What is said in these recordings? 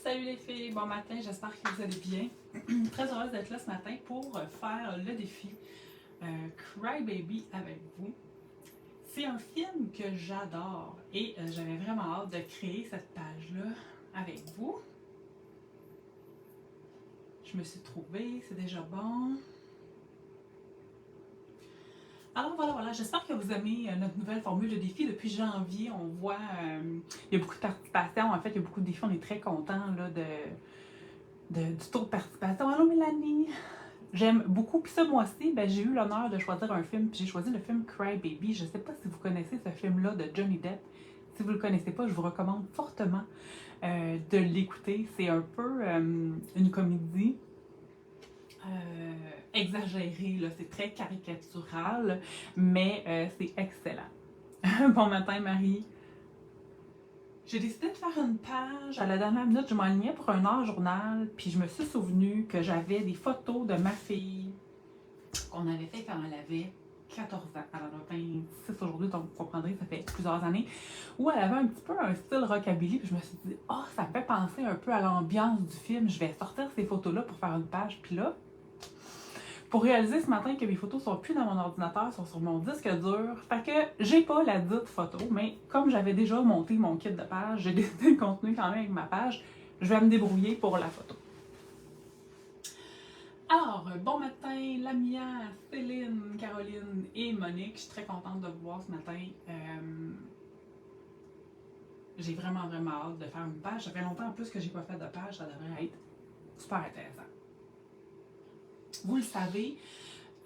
Salut les filles, bon matin, j'espère que vous allez bien. Très heureuse d'être là ce matin pour faire le défi Cry Baby avec vous. C'est un film que j'adore et j'avais vraiment hâte de créer cette page-là avec vous. Je me suis trouvée, c'est déjà bon. Alors voilà, j'espère que vous aimez notre nouvelle formule de défi. Depuis janvier, on voit, il y a beaucoup de participation. En fait, il y a beaucoup de défis. On est très contents là, du taux de participation. Allô Mélanie! J'aime beaucoup. Puis ce mois-ci, j'ai eu l'honneur de choisir un film. Puis j'ai choisi le film Cry Baby. Je ne sais pas si vous connaissez ce film-là de Johnny Depp. Si vous ne le connaissez pas, je vous recommande fortement de l'écouter. C'est un peu une comédie exagérée. C'est très caricatural, mais c'est excellent. Bon matin, Marie. J'ai décidé de faire une page à la dernière minute. Je m'enlignais pour un heure journal, puis je me suis souvenu que j'avais des photos de ma fille qu'on avait fait quand elle avait 14 ans. Elle en a 26 aujourd'hui, donc vous comprendrez, ça fait plusieurs années, où elle avait un petit peu un style rockabilly, puis je me suis dit, oh, ça me fait penser un peu à l'ambiance du film, je vais sortir ces photos-là pour faire une page, puis là, pour réaliser ce matin que mes photos sont plus dans mon ordinateur, sont sur mon disque dur. Fait que j'ai pas la dite photo, mais comme j'avais déjà monté mon kit de page, j'ai décidé de continuer quand même avec ma page. Je vais me débrouiller pour la photo. Alors, bon matin, Lamia, Céline, Caroline et Monique. Je suis très contente de vous voir ce matin. J'ai vraiment hâte de faire une page. Ça fait longtemps en plus que j'ai pas fait de page, ça devrait être super intéressant. Vous le savez,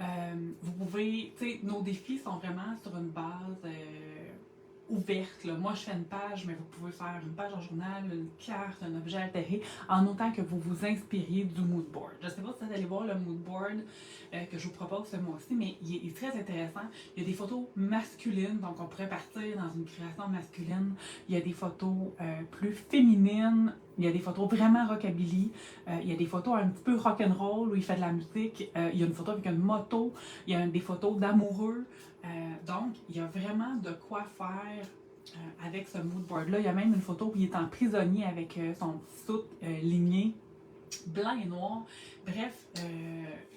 vous pouvez, tu sais, nos défis sont vraiment sur une base ouverte. Là. Moi, je fais une page, mais vous pouvez faire une page en journal, une carte, un objet altéré, en autant que vous vous inspiriez du mood board. Je ne sais pas si vous allez voir le mood board que je vous propose ce mois-ci, mais il est très intéressant. Il y a des photos masculines, donc on pourrait partir dans une création masculine. Il y a des photos plus féminines. Il y a des photos vraiment rockabilly. Il y a des photos un petit peu rock'n'roll où il fait de la musique. Il y a une photo avec une moto. Il y a des photos d'amoureux. Donc, il y a vraiment de quoi faire avec ce mood board-là. Il y a même une photo où il est en prisonnier avec son petit soute ligné, blanc et noir. Bref,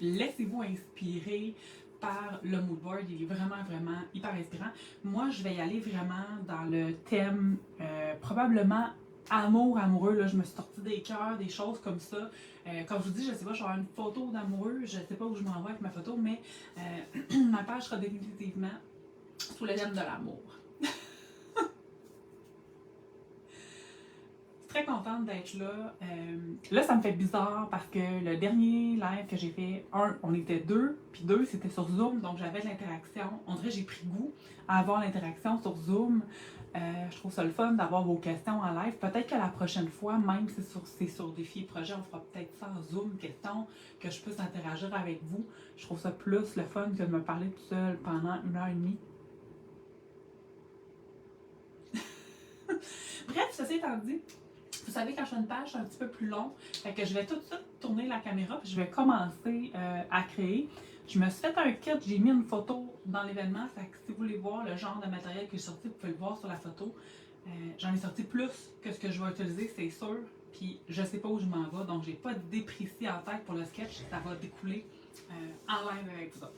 laissez-vous inspirer par le mood board. Il est vraiment hyper inspirant. Moi, je vais y aller vraiment dans le thème probablement amoureux, là, je me suis sortie des cœurs, des choses comme ça. Comme je vous dis, je sais pas, je vais avoir une photo d'amoureux, je sais pas où je m'en vais avec ma photo, mais ma page sera définitivement sous le thème de l'amour. Très contente d'être là. Là, ça me fait bizarre parce que le dernier live que j'ai fait, on était deux, puis deux, c'était sur Zoom, donc j'avais de l'interaction. On dirait que j'ai pris goût à avoir l'interaction sur Zoom. Je trouve ça le fun d'avoir vos questions en live. Peut-être que la prochaine fois, même si c'est sur défi et projet, on fera peut-être ça en Zoom, questions, que je puisse interagir avec vous. Je trouve ça plus le fun que de me parler tout seul pendant 1h30. Bref, ceci étant dit, vous savez, quand je fais une page, c'est un petit peu plus long. Fait que je vais tout de suite tourner la caméra puis je vais commencer à créer. Je me suis fait un kit, j'ai mis une photo dans l'événement. Fait que si vous voulez voir le genre de matériel qui est sorti, vous pouvez le voir sur la photo. J'en ai sorti plus que ce que je vais utiliser, c'est sûr. Puis je sais pas où je m'en vais, donc j'ai pas d'idée précise en tête pour le sketch. Ça va découler en live avec vous autres.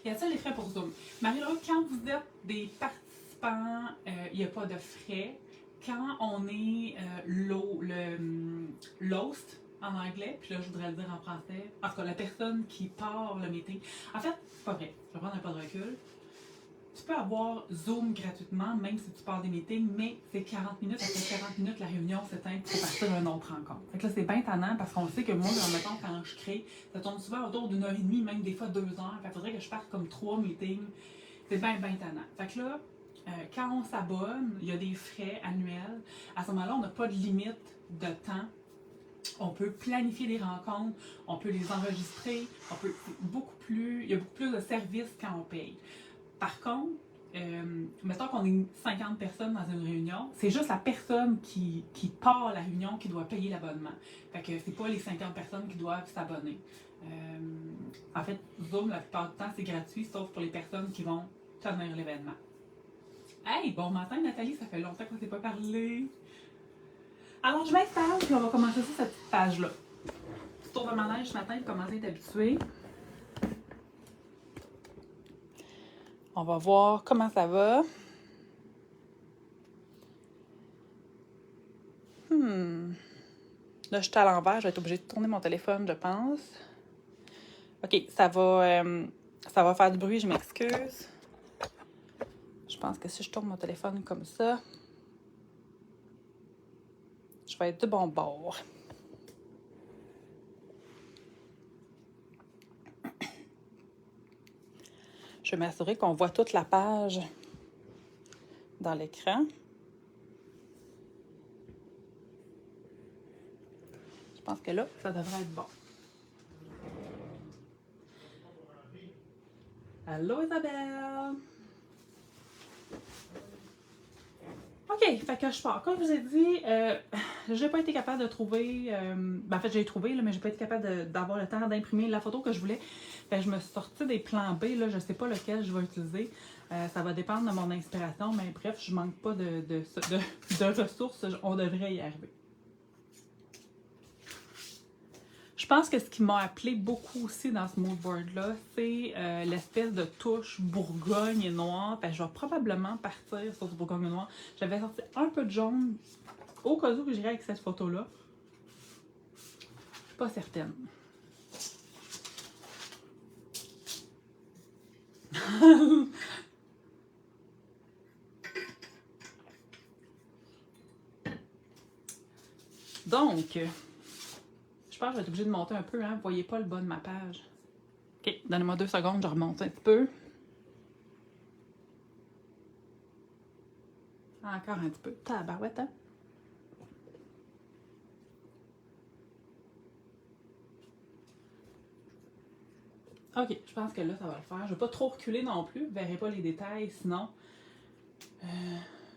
Y a-t-il des frais pour Zoom? Marie-Laure, quand vous êtes des participants, il n'y a pas de frais. Quand on est l'host en anglais, puis là je voudrais le dire en français, en tout cas la personne qui part le meeting. En fait, c'est pas vrai, je vais prendre un pas de recul. Tu peux avoir Zoom gratuitement, même si tu pars des meetings, mais c'est 40 minutes. Après 40 minutes, la réunion s'éteint pour partir à une autre rencontre. Fait que là, c'est bien tannant parce qu'on sait que moi, mettons, quand je crée, ça tourne souvent autour d'1h30, même des fois 2 heures. Fait qu'il faudrait que je parte comme 3 meetings. C'est bien tannant. Fait que là, quand on s'abonne, il y a des frais annuels. À ce moment-là, on n'a pas de limite de temps. On peut planifier des rencontres, on peut les enregistrer, il y a beaucoup plus de services quand on paye. Par contre, mettons qu'on est 50 personnes dans une réunion, c'est juste la personne qui part la réunion qui doit payer l'abonnement. Fait que c'est pas les 50 personnes qui doivent s'abonner. En fait, Zoom, la plupart du temps, c'est gratuit, sauf pour les personnes qui vont tenir l'événement. Hey, bon matin Nathalie, ça fait longtemps qu'on ne s'est pas parlé. Alors, je m'installe, puis on va commencer sur cette petite page-là. Petit tour de manège ce matin, pour commencer à être habitué. On va voir comment ça va. Là, je suis à l'envers, je vais être obligée de tourner mon téléphone, je pense. OK, ça va faire du bruit, je m'excuse. Je pense que si je tourne mon téléphone comme ça, je vais être du bon bord. Je vais m'assurer qu'on voit toute la page dans l'écran. Je pense que là, ça devrait être bon. Allô Isabelle! OK, fait que je pars. Comme je vous ai dit, j'ai pas été capable de trouver... en fait, j'ai trouvé, là, mais j'ai pas été capable d'avoir le temps d'imprimer la photo que je voulais. Fait que je me suis sortie des plans B, là, je sais pas lequel je vais utiliser. Ça va dépendre de mon inspiration, mais bref, je manque pas de ressources, on devrait y arriver. Je pense que ce qui m'a appelé beaucoup aussi dans ce mood board-là, c'est l'espèce de touche Bourgogne et noir. Fait que je vais probablement partir sur du Bourgogne et noir. J'avais sorti un peu de jaune au cas où que j'irais avec cette photo-là. Je suis pas certaine. Donc, je pense que je vais être obligée de monter un peu, hein. Vous voyez pas le bas de ma page. OK, donnez-moi 2 secondes, je remonte un petit peu. Encore un petit peu. Tabarouette, hein? OK, je pense que là, ça va le faire. Je ne vais pas trop reculer non plus. Vous ne verrez pas les détails, sinon... je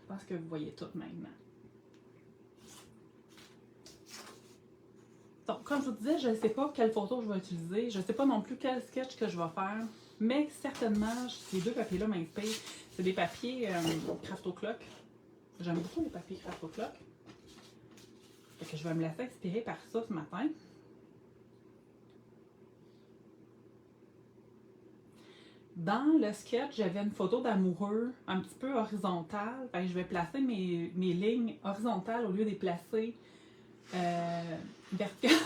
pense que vous voyez tout maintenant. Donc, comme je vous disais, je ne sais pas quelle photo je vais utiliser. Je ne sais pas non plus quel sketch que je vais faire. Mais certainement, ces 2 papiers-là m'inspirent. C'est des papiers Craft O'Clock. J'aime beaucoup les papiers Craft O'Clock. Fait que je vais me laisser inspirer par ça ce matin. Dans le sketch, j'avais une photo d'amoureux un petit peu horizontale. Fait que je vais placer mes lignes horizontales au lieu de les placer verticales.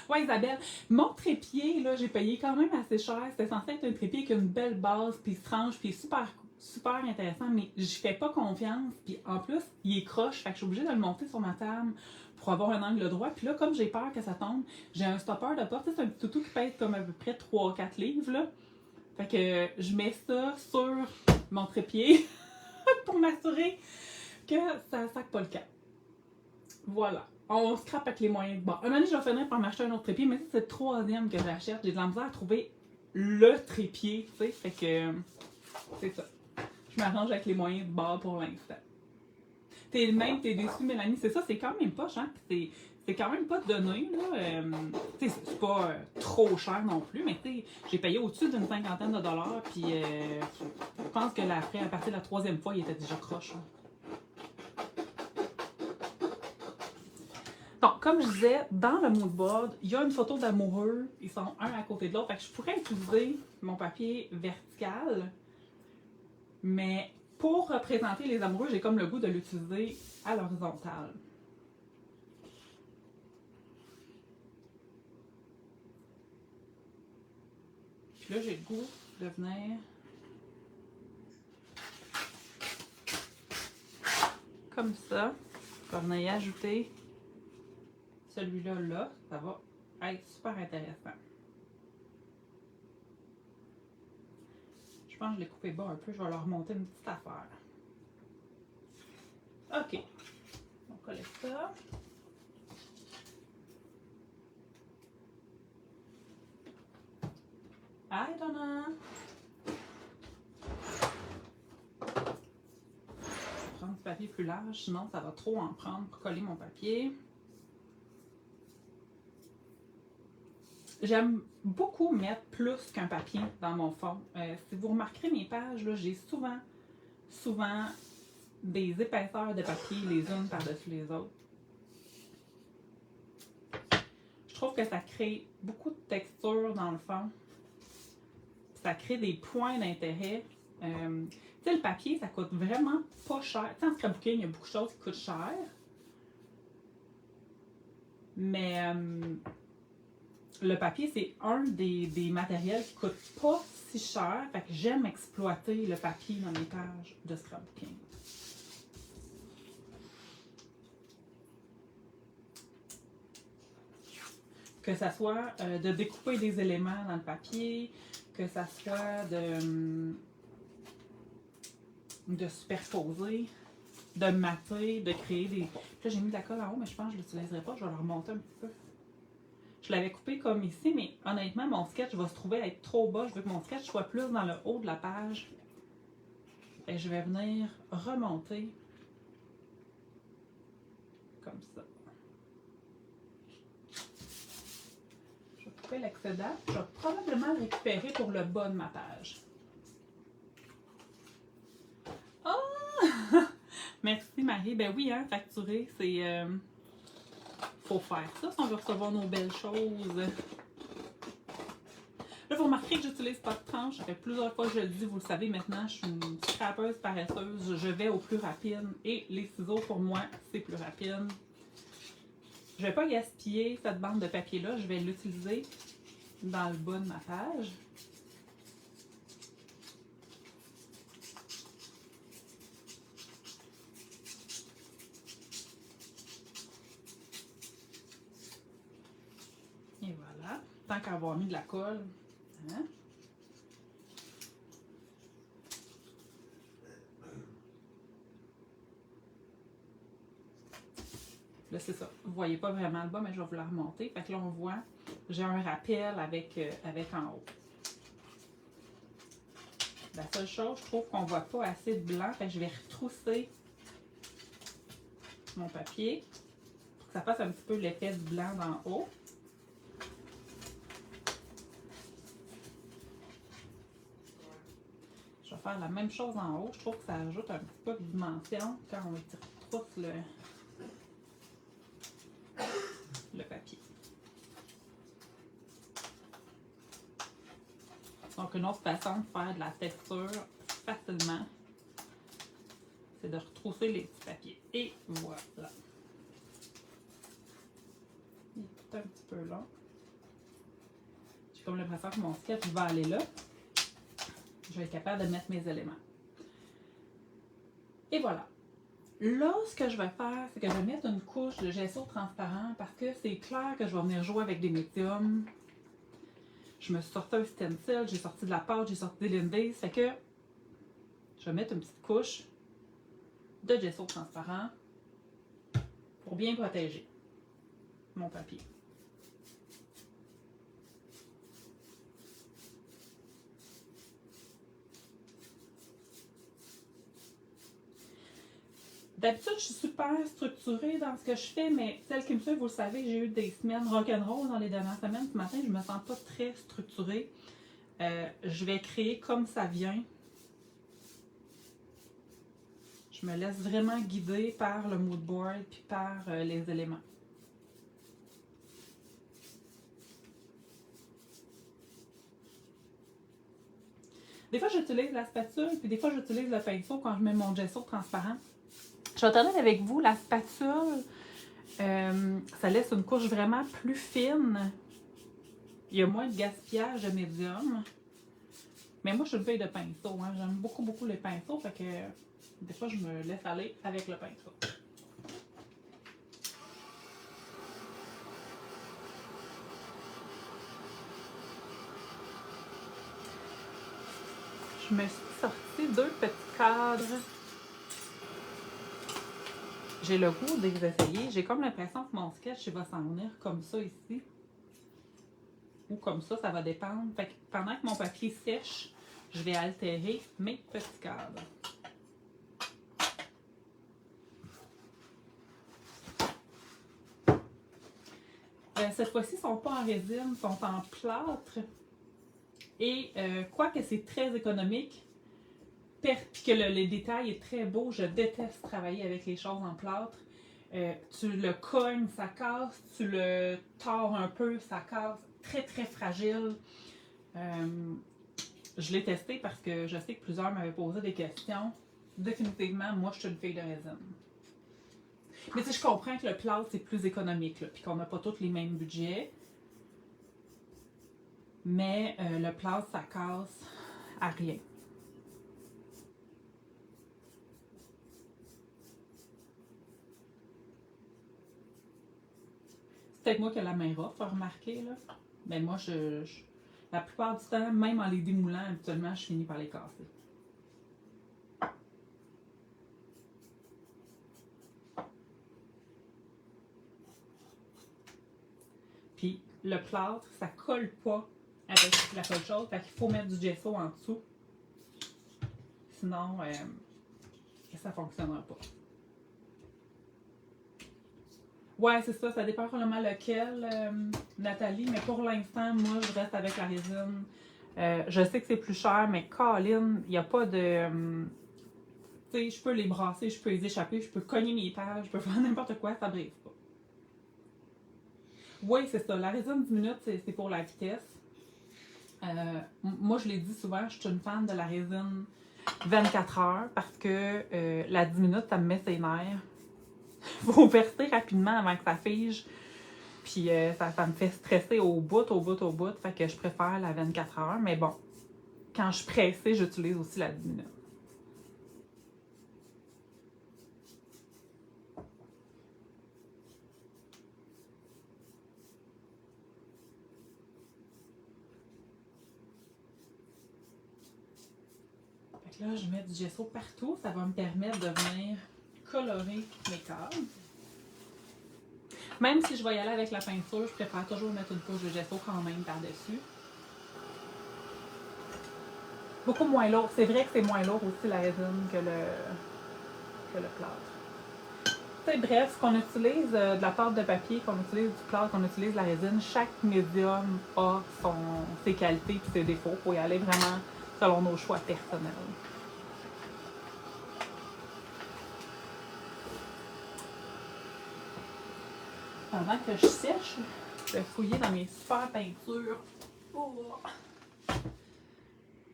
Ouais, Isabelle, mon trépied, là, j'ai payé quand même assez cher. C'était censé être un trépied avec une belle base, puis tranche, puis super, super intéressant, mais je fais pas confiance. Puis en plus, il est croche, fait que je suis obligée de le monter sur ma table pour avoir un angle droit. Puis là, comme j'ai peur que ça tombe, j'ai un stopper de porte. C'est un petit toutou qui pèse comme à peu près 3-4 livres, là. Fait que je mets ça sur mon trépied pour m'assurer que ça ne sac pas le cap. Voilà. On scrape avec les moyens de bord. Un moment donné, je vais finir par m'acheter un autre trépied, mais c'est le 3e que j'achète. J'ai de la misère à trouver le trépied, tu sais. Fait que c'est ça. Je m'arrange avec les moyens de bord pour l'instant. T'es déçue, Mélanie. C'est ça, c'est quand même pas cher. C'est quand même pas donné, là. C'est pas trop cher non plus, mais j'ai payé au-dessus d'une 50aine de dollars, puis je pense que après, à partir de la 3e fois, il était déjà croche. Hein. Donc, comme je disais, dans le mood board, il y a une photo d'amoureux. Ils sont un à côté de l'autre. Fait que je pourrais utiliser mon papier vertical, mais pour représenter les amoureux, j'ai comme le goût de l'utiliser à l'horizontale. Puis là, j'ai le goût de venir comme ça. Je vais venir y ajouter celui-là là. Ça va être super intéressant. Je pense que je l'ai coupé bas un peu. Je vais leur remonter une petite affaire. OK. On colle ça. Hi, Donna! Je vais prendre du papier plus large, sinon ça va trop en prendre pour coller mon papier. J'aime beaucoup mettre plus qu'un papier dans mon fond. Si vous remarquerez mes pages, j'ai souvent des épaisseurs de papier les unes par-dessus les autres. Je trouve que ça crée beaucoup de texture dans le fond. Ça crée des points d'intérêt. Tu sais, le papier, ça coûte vraiment pas cher. Tu sais, en scrapbooking, il y a beaucoup de choses qui coûtent cher. Mais le papier, c'est un des matériels qui coûte pas si cher. Fait que j'aime exploiter le papier dans mes pages de scrapbooking. Que ça soit de découper des éléments dans le papier, que ça soit de superposer, de mater, de créer des... Là, j'ai mis de la colle en haut, mais je pense que je ne l'utiliserai pas. Je vais le remonter un petit peu. Je l'avais coupé comme ici, mais honnêtement, mon sketch va se trouver être trop bas. Je veux que mon sketch soit plus dans le haut de la page. Et je vais venir remonter comme ça. Je vais couper l'excédent. Je vais probablement le récupérer pour le bas de ma page. Oh! Merci Marie. Ben oui, hein, facturer, c'est... faut faire ça si on veut recevoir nos belles choses. Là, vous remarquerez que j'utilise pas de tranche. Ça fait plusieurs fois que je le dis, vous le savez maintenant, je suis une scrapeuse paresseuse. Je vais au plus rapide et les ciseaux, pour moi, c'est plus rapide. Je ne vais pas gaspiller cette bande de papier-là. Je vais l'utiliser dans le bas de ma page. Et voilà. Tant qu'à avoir mis de la colle. Hein? Là, c'est ça. Vous ne voyez pas vraiment le bas, mais je vais vous la remonter. Fait que là, on voit, j'ai un rappel avec en haut. La seule chose, je trouve qu'on ne voit pas assez de blanc. Fait que je vais retrousser mon papier pour que ça fasse un petit peu l'effet du blanc d'en haut. Je vais faire la même chose en haut. Je trouve que ça ajoute un petit peu de dimension quand on retrousse le papier. Donc, une autre façon de faire de la texture facilement, c'est de retrousser les petits papiers. Et voilà. Il est tout un petit peu long. J'ai comme l'impression que mon sketch va aller là. Je vais être capable de mettre mes éléments. Et voilà. Là, ce que je vais faire, c'est que je vais mettre une couche de gesso transparent parce que c'est clair que je vais venir jouer avec des médiums. Je me suis sorti un stencil, j'ai sorti de la pâte, j'ai sorti des Lindy's. Fait que je vais mettre une petite couche de gesso transparent pour bien protéger mon papier. D'habitude, je suis super structurée dans ce que je fais, mais celle qui me suit, vous le savez, j'ai eu des semaines rock'n'roll dans les dernières semaines. Ce matin, je me sens pas très structurée. Je vais créer comme ça vient. Je me laisse vraiment guider par le mood board puis par les éléments. Des fois, j'utilise la spatule, puis des fois, j'utilise le pinceau quand je mets mon gesso transparent. Je vais être honnête avec vous, la spatule, ça laisse une couche vraiment plus fine. Il y a moins de gaspillage de médium. Mais moi, je suis une fille de pinceau. Hein. J'aime beaucoup, beaucoup les pinceaux. Fait que des fois, je me laisse aller avec le pinceau. Je me suis sorti 2 petits cadres. J'ai le goût de les essayer. J'ai comme l'impression que mon sketch va s'en venir comme ça ici. Ou comme ça va dépendre. Fait que pendant que mon papier sèche, je vais altérer mes petits cadres. Cette fois-ci, ils ne sont pas en résine, ils sont en plâtre. Et quoique c'est très économique, puis que le détail est très beau, je déteste travailler avec les choses en plâtre. Tu le cognes, ça casse, tu le tords un peu, ça casse, très très fragile. Je l'ai testé parce que je sais que plusieurs m'avaient posé des questions. Définitivement, moi je suis une fille de résine. Mais tu sais, je comprends que le plâtre c'est plus économique, puis qu'on n'a pas tous les mêmes budgets. Mais le plâtre, ça casse à rien. C'est peut-être moi qui ai la main rough, à remarquer, là. Mais moi, la plupart du temps, même en les démoulant, habituellement, je finis par les casser. Puis le plâtre, ça colle pas avec la colle chaude, fait qu'il faut mettre du gesso en dessous. Sinon, ça fonctionnera pas. Ouais, c'est ça dépend vraiment lequel, Nathalie, mais pour l'instant, moi, je reste avec la résine. Je sais que c'est plus cher, mais Colin, il n'y a pas de. Tu sais, je peux les brasser, je peux les échapper, je peux cogner mes pages, je peux faire n'importe quoi, ça brise pas. Oui, c'est ça. La résine 10 minutes, c'est pour la vitesse. Moi, je l'ai dit souvent, je suis une fan de la résine 24 heures parce que la 10 minutes, ça me met ses nerfs. Faut percer rapidement avant que ça fige. Puis ça me fait stresser au bout. Fait que je préfère la 24 heures. Mais bon, quand je suis pressée, j'utilise aussi la 10 minutes. Fait que là, je mets du gesso partout. Ça va me permettre de venir colorer mes cases. Même si je vais y aller avec la peinture, je préfère toujours mettre une couche de gesso quand même par-dessus. Beaucoup moins lourd. C'est vrai que c'est moins lourd aussi la résine que le plâtre. Bref, qu'on utilise de la pâte de papier, qu'on utilise du plâtre, qu'on utilise la résine, chaque médium a ses qualités et ses défauts. Il faut y aller vraiment selon nos choix personnels. Pendant que je sèche, je vais fouiller dans mes super peintures pour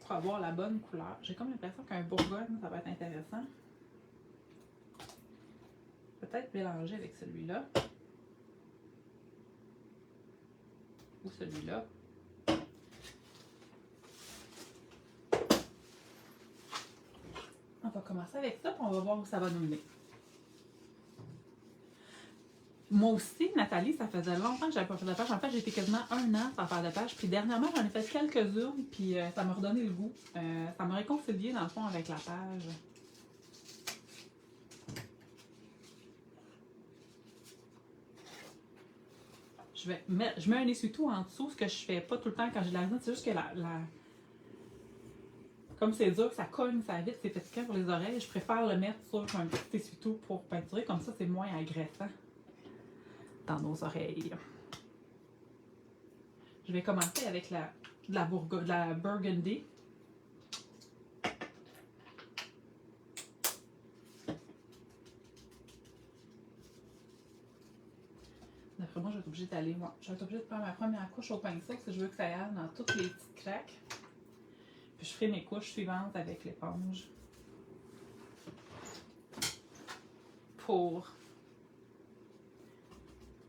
avoir la bonne couleur. J'ai comme l'impression qu'un bourgogne, ça va être intéressant. Peut-être mélanger avec celui-là. Ou celui-là. On va commencer avec ça, puis on va voir où ça va nous mener. Moi aussi, Nathalie, ça faisait longtemps que j'avais pas fait de page. En fait, j'ai été quasiment 1 an sans faire de page. Puis dernièrement, j'en ai fait quelques-unes, puis ça m'a redonné le goût. Ça m'a réconcilié, dans le fond, avec la page. Je mets un essuie-tout en dessous, ce que je fais pas tout le temps quand j'ai de la résine. C'est juste que comme c'est dur, ça cogne, ça vite, c'est fatigant pour les oreilles. Je préfère le mettre sur un petit essuie-tout pour peinturer. Comme ça, c'est moins agressant dans nos oreilles. Je vais commencer avec de la Burgundy. D'après moi, je vais être obligée d'aller. Ouais, je vais être obligée de faire ma première couche au pinceau parce que je veux que ça aille dans toutes les petites craques. Puis je ferai mes couches suivantes avec l'éponge. Pour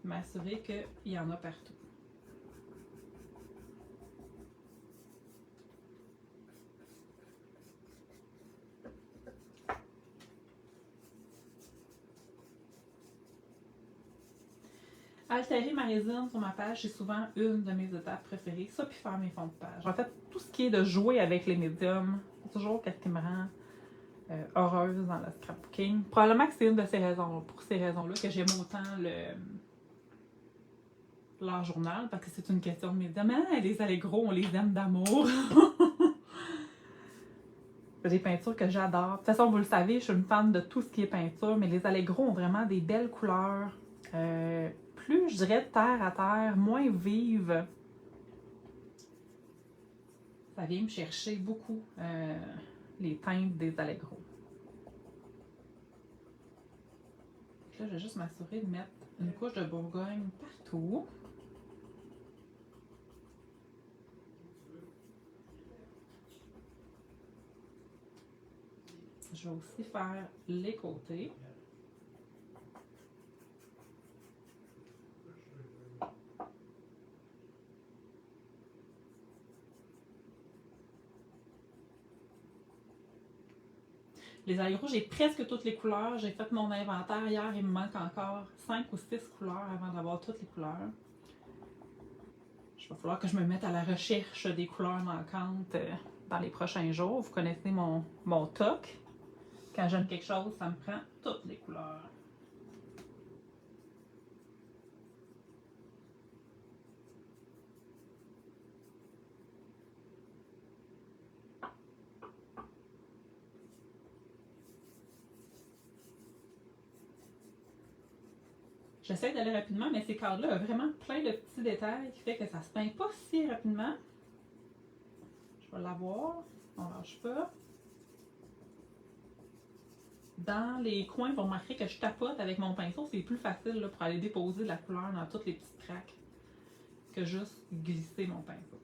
m'assurer qu'il y en a partout. Altérer ma résine sur ma page, c'est souvent une de mes étapes préférées. Ça, puis faire mes fonds de page. En fait, tout ce qui est de jouer avec les médiums, c'est toujours ce qui me rend heureuse dans le scrapbooking. Probablement que c'est une de ces raisons, pour ces raisons-là, que j'aime autant l'art journal, parce que c'est une question de médium. Ah, les allégros, on les aime d'amour. Des peintures que j'adore. De toute façon, vous le savez, je suis une fan de tout ce qui est peinture, mais les allégros ont vraiment des belles couleurs. Plus, je dirais, terre à terre, moins vive. Ça vient me chercher beaucoup. les teintes des Allegro. Là, je vais juste m'assurer de mettre une couche de Bourgogne partout. Je vais aussi faire les côtés. Les Allegro, j'ai presque toutes les couleurs. J'ai fait mon inventaire hier. Il me manque encore 5 ou 6 couleurs avant d'avoir toutes les couleurs. Il va falloir que je me mette à la recherche des couleurs manquantes dans les prochains jours. Vous connaissez mon toc. Quand j'aime quelque chose, ça me prend toutes les couleurs. J'essaie d'aller rapidement, mais ces cadres-là ont vraiment plein de petits détails qui fait que ça ne se peint pas si rapidement. Je vais l'avoir. On ne lâche pas. Dans les coins, vous remarquerez que je tapote avec mon pinceau. C'est plus facile là, pour aller déposer de la couleur dans toutes les petites craques que juste glisser mon pinceau.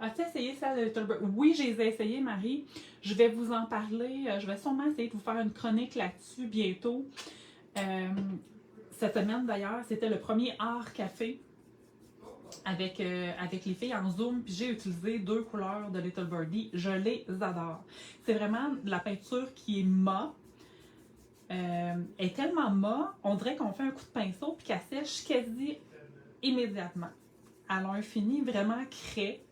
As-tu essayé ça de Little Bird? Oui, j'ai essayé, Marie. Je vais vous en parler. Je vais sûrement essayer de vous faire une chronique là-dessus bientôt. Cette semaine, d'ailleurs, c'était le premier art café avec les filles en Zoom. Puis j'ai utilisé 2 couleurs de Little Birdie. Je les adore. C'est vraiment de la peinture qui est mat. Elle est tellement mat, on dirait qu'on fait un coup de pinceau puis qu'elle sèche quasi immédiatement. Elle a un fini vraiment craie.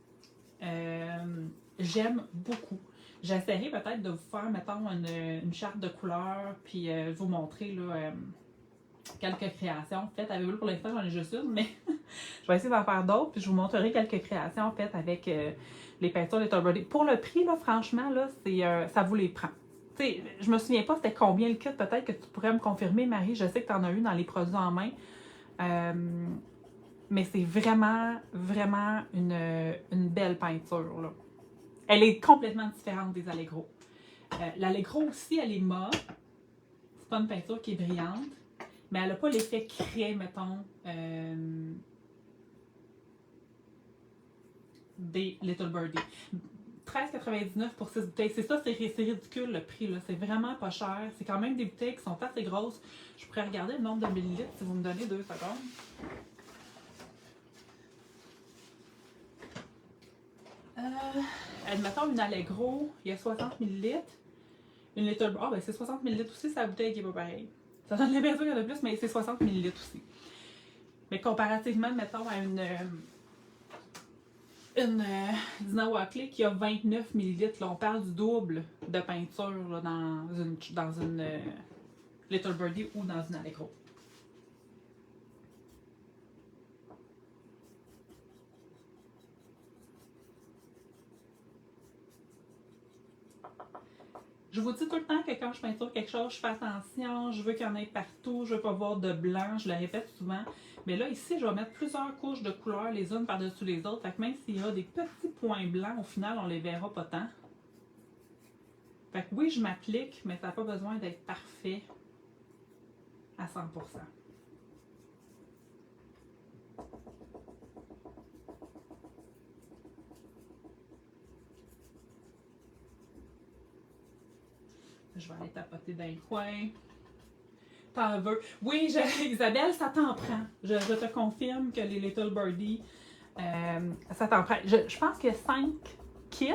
J'aime beaucoup. J'essaierai peut-être de vous faire, mettons, une charte de couleurs, puis vous montrer là, quelques créations faites avec vous. Pour l'instant, j'en ai juste une, mais je vais essayer d'en faire d'autres, puis je vous montrerai quelques créations faites avec les peintures Little Birdie. Pour le prix, là, franchement, là, ça vous les prend. T'sais, je me souviens pas c'était combien le kit, peut-être que tu pourrais me confirmer, Marie. Je sais que tu en as eu dans les produits en main. Mais c'est vraiment, vraiment une belle peinture, là. Elle est complètement différente des Allegro. L'Allegro aussi, elle est mat. C'est pas une peinture qui est brillante, mais elle n'a pas l'effet craie, mettons, des Little Birdie. 13,99 pour 6 bouteilles. C'est ça, c'est ridicule le prix, là. C'est vraiment pas cher. C'est quand même des bouteilles qui sont assez grosses. Je pourrais regarder le nombre de millilitres si vous me donnez 2 secondes. Admettons une Allegro, il y a 60 ml. Une Little Birdie, ben c'est 60 ml aussi, c'est la bouteille qui est pas pareille. Ça donne l'impression qu'il y en a plus, mais c'est 60 ml aussi. Mais comparativement, mettons, à une Dina Wakley qui a 29 ml, là, on parle du double de peinture là, dans une Little Birdie ou dans une Allegro. Je vous dis tout le temps que quand je peinture quelque chose, je fais attention, je veux qu'il y en ait partout, je veux pas voir de blanc, je le répète souvent. Mais là, ici, je vais mettre plusieurs couches de couleurs les unes par-dessus les autres. Fait que même s'il y a des petits points blancs, au final, on les verra pas tant. Fait que oui, je m'applique, mais ça n'a pas besoin d'être parfait à 100%. Je vais aller tapoter dans les coins. T'en veux? Oui, Isabelle, ça t'en prend. Je te confirme que les Little Birdie, ça t'en prend. Je pense qu'il y a 5 kits.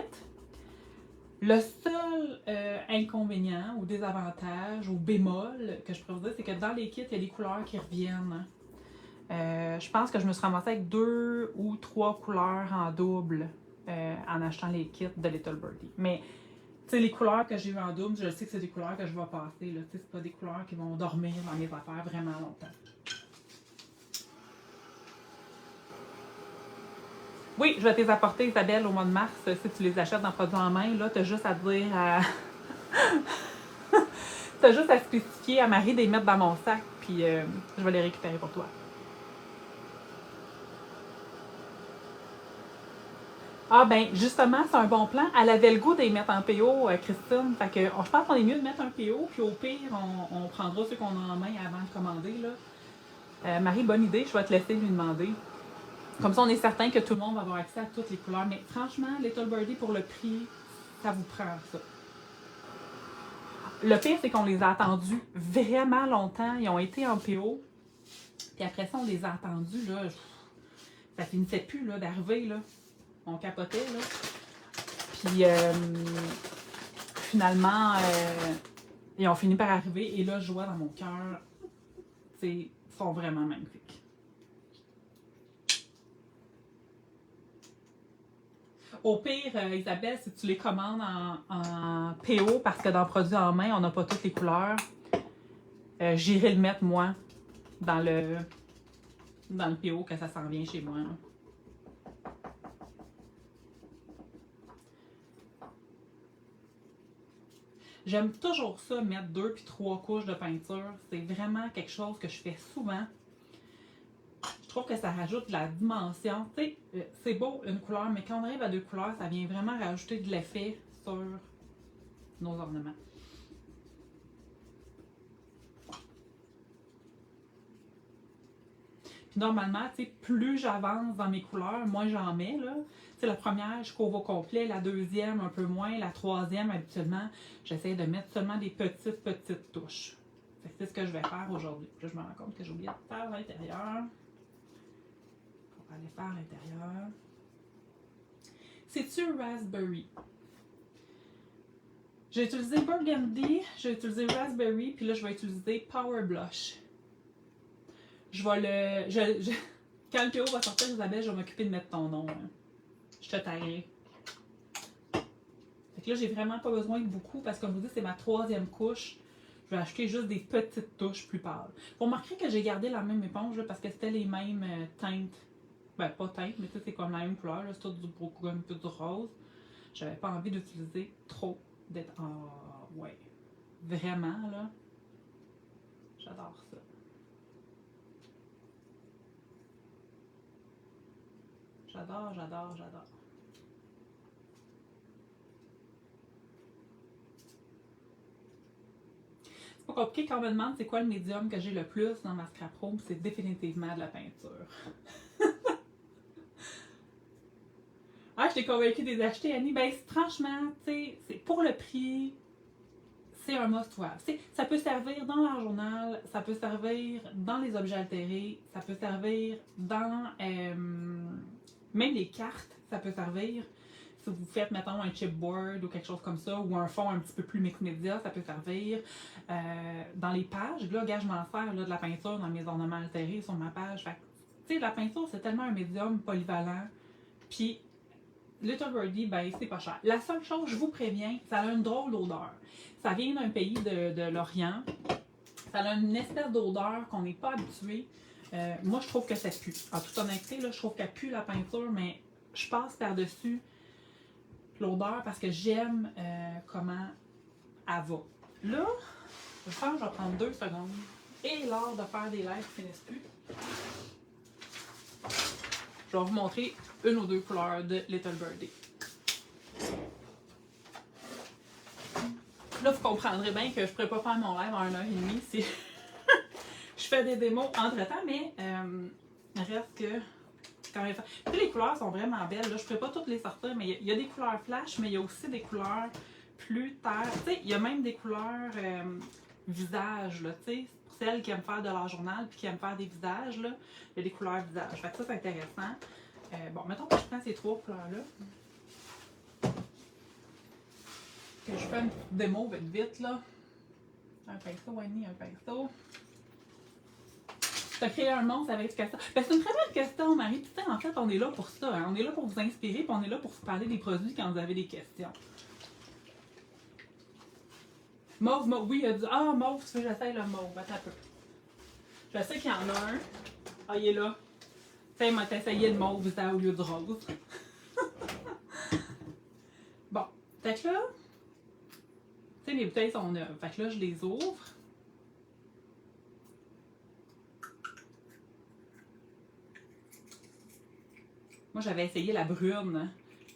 Le seul inconvénient ou désavantage ou bémol que je pourrais vous dire, c'est que dans les kits, il y a des couleurs qui reviennent. Je pense que je me suis ramassée avec 2 ou 3 couleurs en double en achetant les kits de Little Birdie. Mais tu sais, les couleurs que j'ai eues en double, je sais que c'est des couleurs que je vais passer. C'est pas des couleurs qui vont dormir dans mes affaires vraiment longtemps. Oui, je vais te les apporter, Isabelle, au mois de mars. Si tu les achètes dans Produits en main, là, t'as juste à dire à... t'as juste à spécifier à Marie de les mettre dans mon sac, puis je vais les récupérer pour toi. Ah ben, justement, c'est un bon plan. Elle avait le goût de les mettre en PO, Christine. Fait que je pense qu'on est mieux de mettre un PO, puis au pire, on prendra ceux qu'on a en main avant de commander, là. Marie, bonne idée, je vais te laisser lui demander. Comme ça, on est certain que tout le monde va avoir accès à toutes les couleurs. Mais franchement, Little Birdie, pour le prix, ça vous prend ça. Le pire, c'est qu'on les a attendus vraiment longtemps. Ils ont été en PO. Puis après ça, on les a attendus, là. Ça finissait plus, là, d'arriver, là. On capotait, là. Puis finalement, ils ont fini par arriver. Et là, je vois dans mon cœur, ils sont vraiment magnifiques. Au pire, Isabelle, si tu les commandes en PO, parce que dans Produits en main, on n'a pas toutes les couleurs, j'irai le mettre, moi, dans le PO, que ça s'en vient chez moi. Là. J'aime toujours ça, mettre 2 puis 3 couches de peinture. C'est vraiment quelque chose que je fais souvent. Je trouve que ça rajoute de la dimension. Tu sais, c'est beau une couleur, mais quand on arrive à 2 couleurs, ça vient vraiment rajouter de l'effet sur nos ornements. Puis normalement, tu sais, plus j'avance dans mes couleurs, moins j'en mets, là. Tu sais, la première, je couvre au complet. La deuxième, un peu moins. La troisième, habituellement, j'essaie de mettre seulement des petites touches. C'est ce que je vais faire aujourd'hui. Là, je me rends compte que j'ai oublié de faire l'intérieur. On va aller faire l'intérieur. C'est-tu Raspberry? J'ai utilisé Burgundy, j'ai utilisé Raspberry, puis là, je vais utiliser Power Blush. Je vais le... Quand le PO va sortir, Isabelle, je vais m'occuper de mettre ton nom. Hein. Je te taillerai. Fait que là, j'ai vraiment pas besoin de beaucoup parce que comme je vous dis, c'est ma troisième couche. Je vais acheter juste des petites touches plus pâles. Vous remarquerez que j'ai gardé la même éponge là, parce que c'était les mêmes teintes. Ben, pas teintes, mais c'est comme la même couleur. C'est tout du burgundy puis du rose. J'avais pas envie d'utiliser trop d'être. Oh, ouais. Vraiment, là. J'adore ça. J'adore, j'adore, j'adore. C'est pas compliqué quand on me demande c'est quoi le médium que j'ai le plus dans ma scrap room, c'est définitivement de la peinture. Ah, je t'ai convaincue de les acheter, Annie. Ben, franchement, tu sais, c'est pour le prix, c'est un must-have. Ça peut servir dans l'art journal, ça peut servir dans les objets altérés, ça peut servir dans même les cartes, ça peut servir. Si vous faites, mettons, un chipboard ou quelque chose comme ça, ou un fond un petit peu plus mix-média, ça peut servir. Dans les pages, là, gars, je m'en sers là, de la peinture dans mes ornements altérés sur ma page. Fait tu sais, la peinture, c'est tellement un médium polyvalent. Puis, Little Birdie, ben, c'est pas cher. La seule chose, je vous préviens, ça a une drôle d'odeur. Ça vient d'un pays de l'Orient. Ça a une espèce d'odeur qu'on n'est pas habitué. Moi, je trouve que ça pue. En toute honnêteté, là, je trouve qu'elle pue la peinture, mais je passe par-dessus l'odeur parce que j'aime comment elle va. Là, je pense que je vais prendre 2 secondes. Et lors de faire des lives qui finissent plus, je vais vous montrer une ou deux couleurs de Little Birdie. Là, vous comprendrez bien que je ne pourrais pas faire mon live en 1h30 si je fais des démos entre-temps, mais reste que quand même... Puis les couleurs sont vraiment belles. Là. Je ne pourrais pas toutes les sortir, mais il y a des couleurs flash, mais il y a aussi des couleurs plus terre. Tu sais, il y a même des couleurs visage, là, tu sais. Pour celles qui aiment faire de l'art journal puis qui aiment faire des visages, là, il y a des couleurs visage. Fait que ça, c'est intéressant. Bon, mettons que je prends ces 3 couleurs-là. Que je fais une petite démo vite, là. Un pinceau, Annie, un pinceau. Tu as créé un monstre avec ce question. Ben, c'est une très bonne question, Marie. Puis, en fait, on est là pour ça. Hein. On est là pour vous inspirer, puis on est là pour vous parler des produits quand vous avez des questions. Mauve, oui, il y a du. Ah, mauve, j'essaie le mauve. Attends un peu. Je sais qu'il y en a un. Ah, il est là. sais, m'a essayé le mauve au lieu du rose. Bon, fait que là, tu sais, mes bouteilles sont neuves. Fait que là, je les ouvre. Moi, j'avais essayé la brune,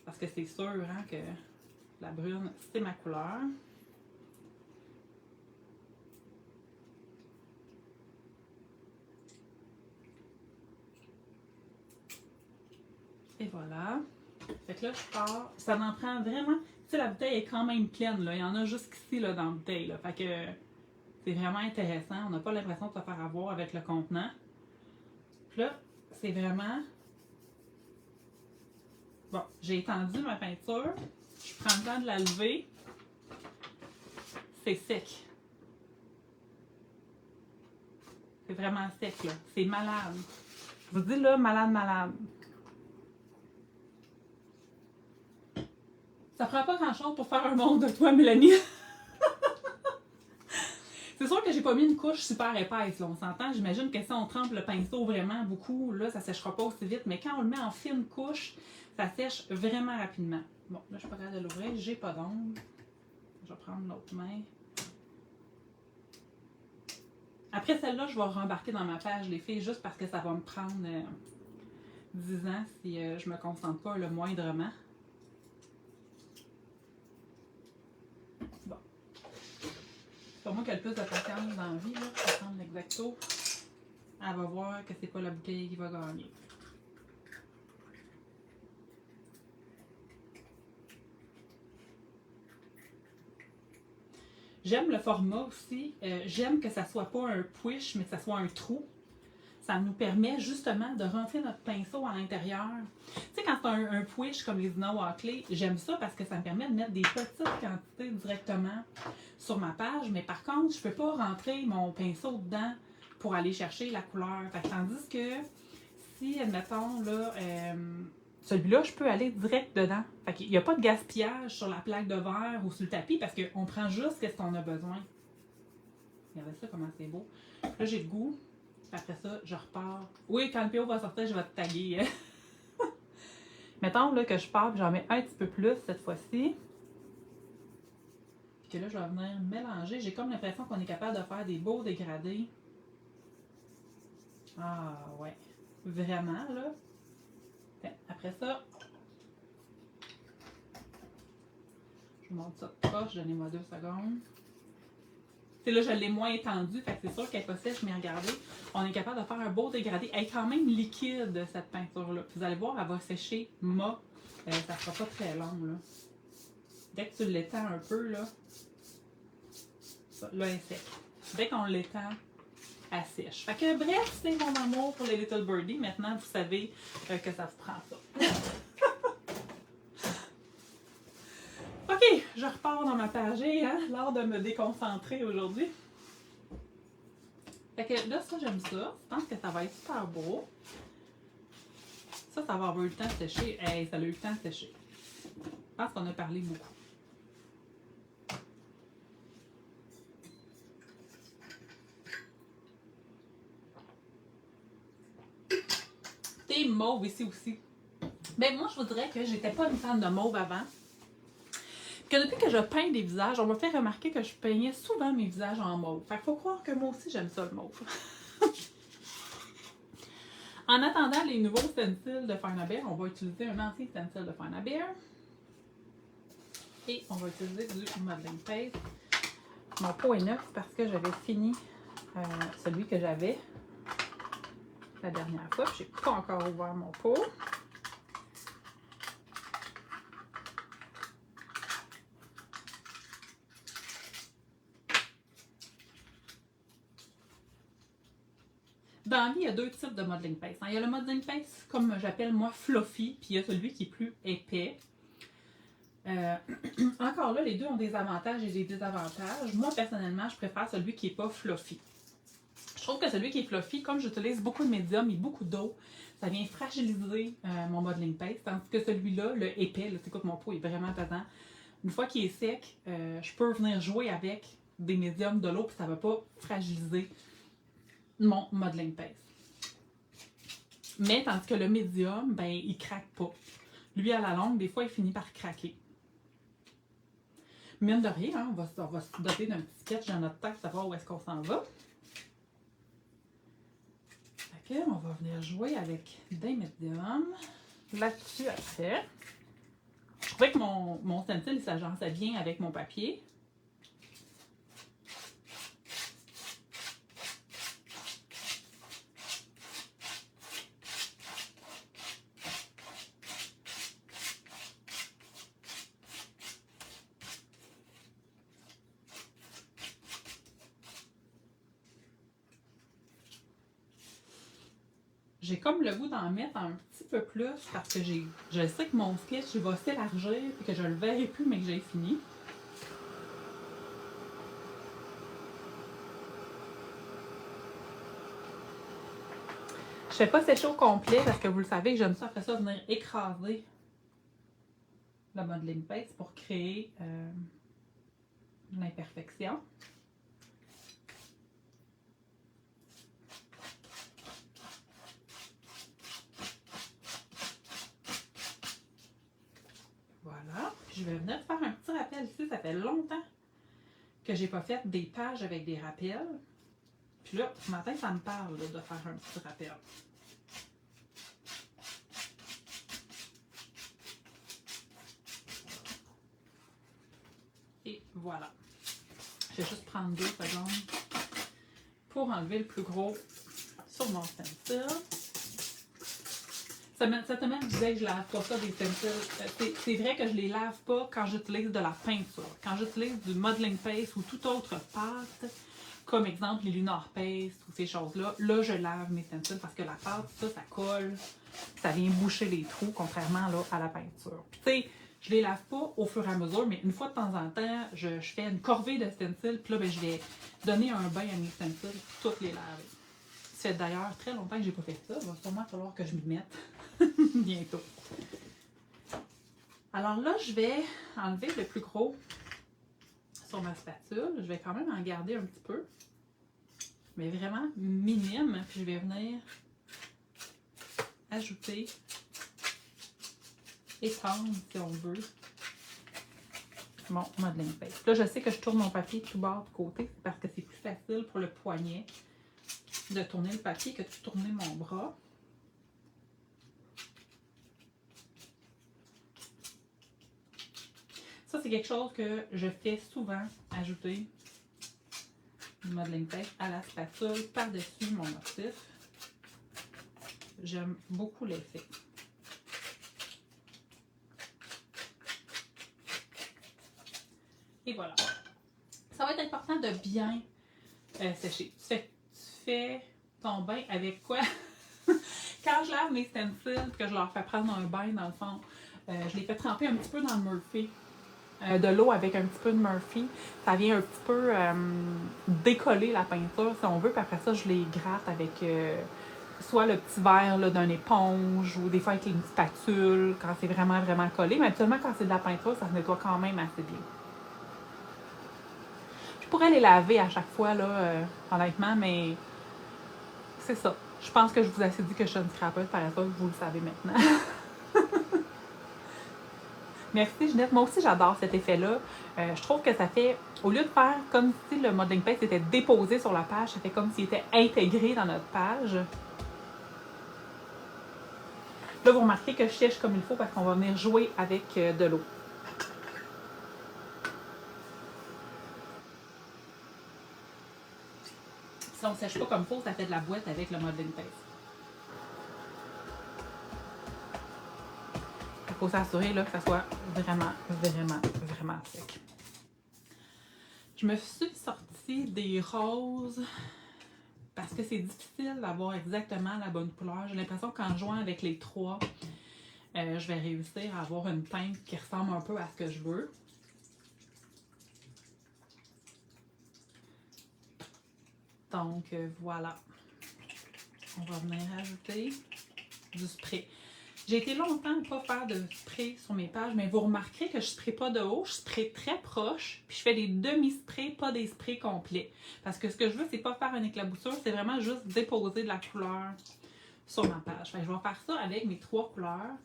parce que c'est sûr hein, que la brune, c'est ma couleur. Et voilà. Fait que là, je pars. Ça m'en prend vraiment. Tu sais, la bouteille est quand même pleine, là. Il y en a jusqu'ici, là, dans la bouteille, là. Fait que c'est vraiment intéressant. On n'a pas l'impression de se faire avoir avec le contenant. Puis là, c'est vraiment... Bon, j'ai étendu ma peinture. Je prends le temps de la lever. C'est sec. C'est vraiment sec, là. C'est malade. Je vous dis, là, malade, malade. Ça prend pas grand-chose pour faire un monde de toi, Mélanie. C'est sûr que j'ai pas mis une couche super épaisse, là, on s'entend. J'imagine que si on trempe le pinceau vraiment beaucoup, là, ça séchera pas aussi vite. Mais quand on le met en fine couche, ça sèche vraiment rapidement. Bon, là, je suis pas capable de l'ouvrir. J'ai pas d'ongle. Je vais prendre l'autre main. Après celle-là, je vais rembarquer dans ma page, les filles, juste parce que ça va me prendre 10 ans si je me concentre pas le moindrement. Bon. C'est pour moi qu'elle a le plus de patience dans la vie, là. Je vais prendre l'exacto. Elle va voir que c'est pas la bouteille qui va gagner. J'aime le format aussi. J'aime que ça soit pas un push, mais que ça soit un trou. Ça nous permet justement de rentrer notre pinceau à l'intérieur. Tu sais, quand c'est un push comme les Dina Walkley, j'aime ça parce que ça me permet de mettre des petites quantités directement sur ma page. Mais par contre, je ne peux pas rentrer mon pinceau dedans pour aller chercher la couleur. Fait que, tandis que si, admettons, là, celui-là, je peux aller direct dedans. Fait qu'il n'y a pas de gaspillage sur la plaque de verre ou sur le tapis parce qu'on prend juste ce qu'on a besoin. Regardez ça, comment c'est beau. Là, j'ai le goût. Après ça, je repars. Oui, quand le PO va sortir, je vais te taguer. Mettons là, que je pars et j'en mets un petit peu plus cette fois-ci. Puis que là, je vais venir mélanger. J'ai comme l'impression qu'on est capable de faire des beaux dégradés. Ah ouais. Vraiment, là. Après ça, je vous montre ça de proche. Donnez-moi 2 secondes. C'est là, je l'ai moins étendu, fait que c'est sûr qu'elle n'est pas sèche, mais regardez, on est capable de faire un beau dégradé. Elle est quand même liquide, cette peinture-là. Vous allez voir, elle va sécher ça ne sera pas très long, là. Dès que tu l'étends un peu, là, ça, là, elle est sec. Dès qu'on l'étend, elle sèche. Fait que bref, c'est mon amour pour les Little Birdie. Maintenant, vous savez que ça vous prend ça. OK, je repars dans ma page, hein, l'art de me déconcentrer aujourd'hui. Fait que là, ça, j'aime ça. Je pense que ça va être super beau. Ça va avoir eu le temps de sécher. Hey, ça a eu le temps de sécher. Je pense qu'on a parlé beaucoup. T'es mauve ici aussi. Ben moi, je vous dirais que j'étais pas une fan de mauve avant. Que depuis que je peins des visages, on m'a fait remarquer que je peignais souvent mes visages en mauve. Fait qu'il faut croire que moi aussi, j'aime ça le mauve. En attendant les nouveaux stencils de Find a Bear, on va utiliser un ancien stencil de Find a Bear. Et on va utiliser du modeling paste. Mon pot est neuf parce que j'avais fini celui que j'avais la dernière fois. Je n'ai pas encore ouvert mon pot. Dans la vie, il y a 2 types de modeling paste. Il y a le modeling paste, comme j'appelle moi, fluffy, puis il y a celui qui est plus épais. Encore là, les deux ont des avantages et des désavantages. Moi, personnellement, je préfère celui qui n'est pas fluffy. Je trouve que celui qui est fluffy, comme j'utilise beaucoup de médium et beaucoup d'eau, ça vient fragiliser mon modeling paste. Tandis que celui-là, le épais, là, écoute, mon pot est vraiment pesant. Une fois qu'il est sec, je peux venir jouer avec des médiums de l'eau, puis ça ne va pas fragiliser mon modeling paste. Mais tandis que le médium, ben, il craque pas. Lui, à la longue, des fois, il finit par craquer. Mine de rien, hein, on va se doter d'un petit sketch dans notre tête, savoir où est-ce qu'on s'en va. Fait que, on va venir jouer avec des médiums. Là-dessus, après. Je trouvais que mon stencil, il s'agençait bien avec mon papier. J'ai comme le goût d'en mettre un petit peu plus parce que je sais que mon sketch va s'élargir et que je le verrai plus mais que j'ai fini. Je fais pas sécher au complet parce que vous le savez, j'aime ça après ça venir écraser le modeling paste pour créer l'imperfection. Voilà. Puis je vais venir faire un petit rappel ici. Ça fait longtemps que j'ai pas fait des pages avec des rappels. Puis là, ce matin, ça me parle là, de faire un petit rappel. Et voilà. Je vais juste prendre 2 secondes pour enlever le plus gros sur mon stencil. Cette semaine, je disais que je lave pas ça des stencils. C'est vrai que je les lave pas quand j'utilise de la peinture. Quand j'utilise du modeling paste ou toute autre pâte, comme exemple les Lunar Paste ou ces choses-là, là je lave mes stencils parce que la pâte, ça colle, ça vient boucher les trous, contrairement là, à la peinture. Puis tu sais, je les lave pas au fur et à mesure, mais une fois de temps en temps, je fais une corvée de stencils, puis là, ben, je vais donner un bain à mes stencils, toutes les laver. Ça fait d'ailleurs très longtemps que j'ai pas fait ça, il va sûrement falloir que je m'y mette bientôt. Alors là, je vais enlever le plus gros sur ma spatule. Je vais quand même en garder un petit peu, mais vraiment minime, puis je vais venir ajouter, étendre si on veut, mon modeling paste. Là, je sais que je tourne mon papier tout bord de côté parce que c'est plus facile pour le poignet de tourner le papier que de tourner mon bras. Ça, c'est quelque chose que je fais souvent, ajouter du modeling paste à la spatule par-dessus mon motif. J'aime beaucoup l'effet. Et voilà. Ça va être important de bien sécher. Tu fais ton bain avec quoi? Quand je lave mes stencils et que je leur fais prendre un bain, dans le fond, je les fais tremper un petit peu dans le Murphy. De l'eau avec un petit peu de Murphy. Ça vient un petit peu décoller la peinture, si on veut. Puis après ça, je les gratte avec soit le petit verre d'une éponge ou des fois avec une spatule quand c'est vraiment, vraiment collé. Mais actuellement, quand c'est de la peinture, ça se nettoie quand même assez bien. Je pourrais les laver à chaque fois, là, honnêtement, mais c'est ça. Je pense que je vous ai assez dit que je suis une scrapeuse, par exemple, vous le savez maintenant. Merci Ginette. Moi aussi, j'adore cet effet-là. Je trouve que ça fait, au lieu de faire comme si le modeling paste était déposé sur la page, ça fait comme s'il était intégré dans notre page. Là, vous remarquez que je sèche comme il faut parce qu'on va venir jouer avec de l'eau. Si on ne sèche pas comme il faut, ça fait de la boîte avec le modeling paste. Il faut s'assurer là, que ça soit vraiment, vraiment, vraiment sec. Je me suis sortie des roses parce que c'est difficile d'avoir exactement la bonne couleur. J'ai l'impression qu'en jouant avec les trois, je vais réussir à avoir une teinte qui ressemble un peu à ce que je veux. Donc voilà. On va venir ajouter du spray. J'ai été longtemps à ne pas faire de spray sur mes pages, mais vous remarquerez que je ne spray pas de haut, je spray très proche, puis je fais des demi-sprays, pas des sprays complets. Parce que ce que je veux, c'est pas faire une éclaboussure, c'est vraiment juste déposer de la couleur sur ma page. Fait que je vais faire ça avec mes 3 couleurs.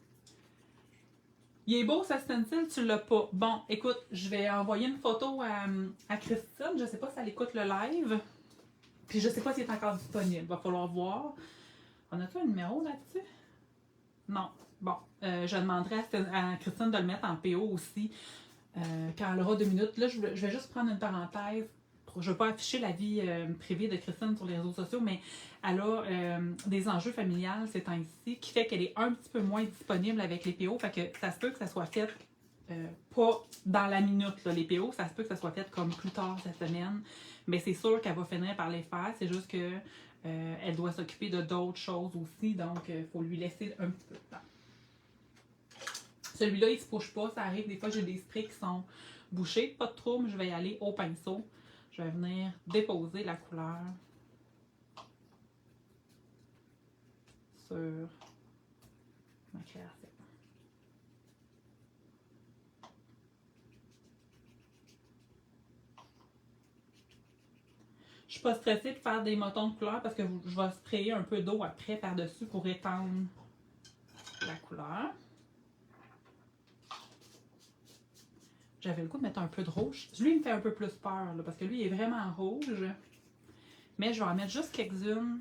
Il est beau, ce stencil, tu l'as pas. Bon, écoute, je vais envoyer une photo à Christine. Je sais pas si elle écoute le live. Puis je sais pas s'il est encore disponible. Va falloir voir. On a-tu un numéro là-dessus? Non. Bon, je demanderai à Christine de le mettre en PO aussi. Quand elle aura 2 minutes. Là, je vais juste prendre une parenthèse. Je ne veux pas afficher la vie privée de Christine sur les réseaux sociaux, mais elle a des enjeux familiales ces temps-ci qui fait qu'elle est un petit peu moins disponible avec les PO. Fait que ça se peut que ça soit fait pas dans la minute, là, les PO. Ça se peut que ça soit fait comme plus tard cette semaine. Mais c'est sûr qu'elle va finir par les faire. C'est juste que elle doit s'occuper de d'autres choses aussi. Donc, il faut lui laisser un petit peu de temps. Celui-là, il ne se bouge pas. Ça arrive des fois, j'ai des sprays qui sont bouchés. Pas de trouble, je vais y aller au pinceau. Je vais venir déposer la couleur sur ma création. Je ne suis pas stressée de faire des motons de couleur parce que je vais sprayer un peu d'eau après par-dessus pour étendre la couleur. J'avais le goût de mettre un peu de rouge. Lui, il me fait un peu plus peur, là, parce que lui, il est vraiment rouge. Mais je vais en mettre juste quelques-unes.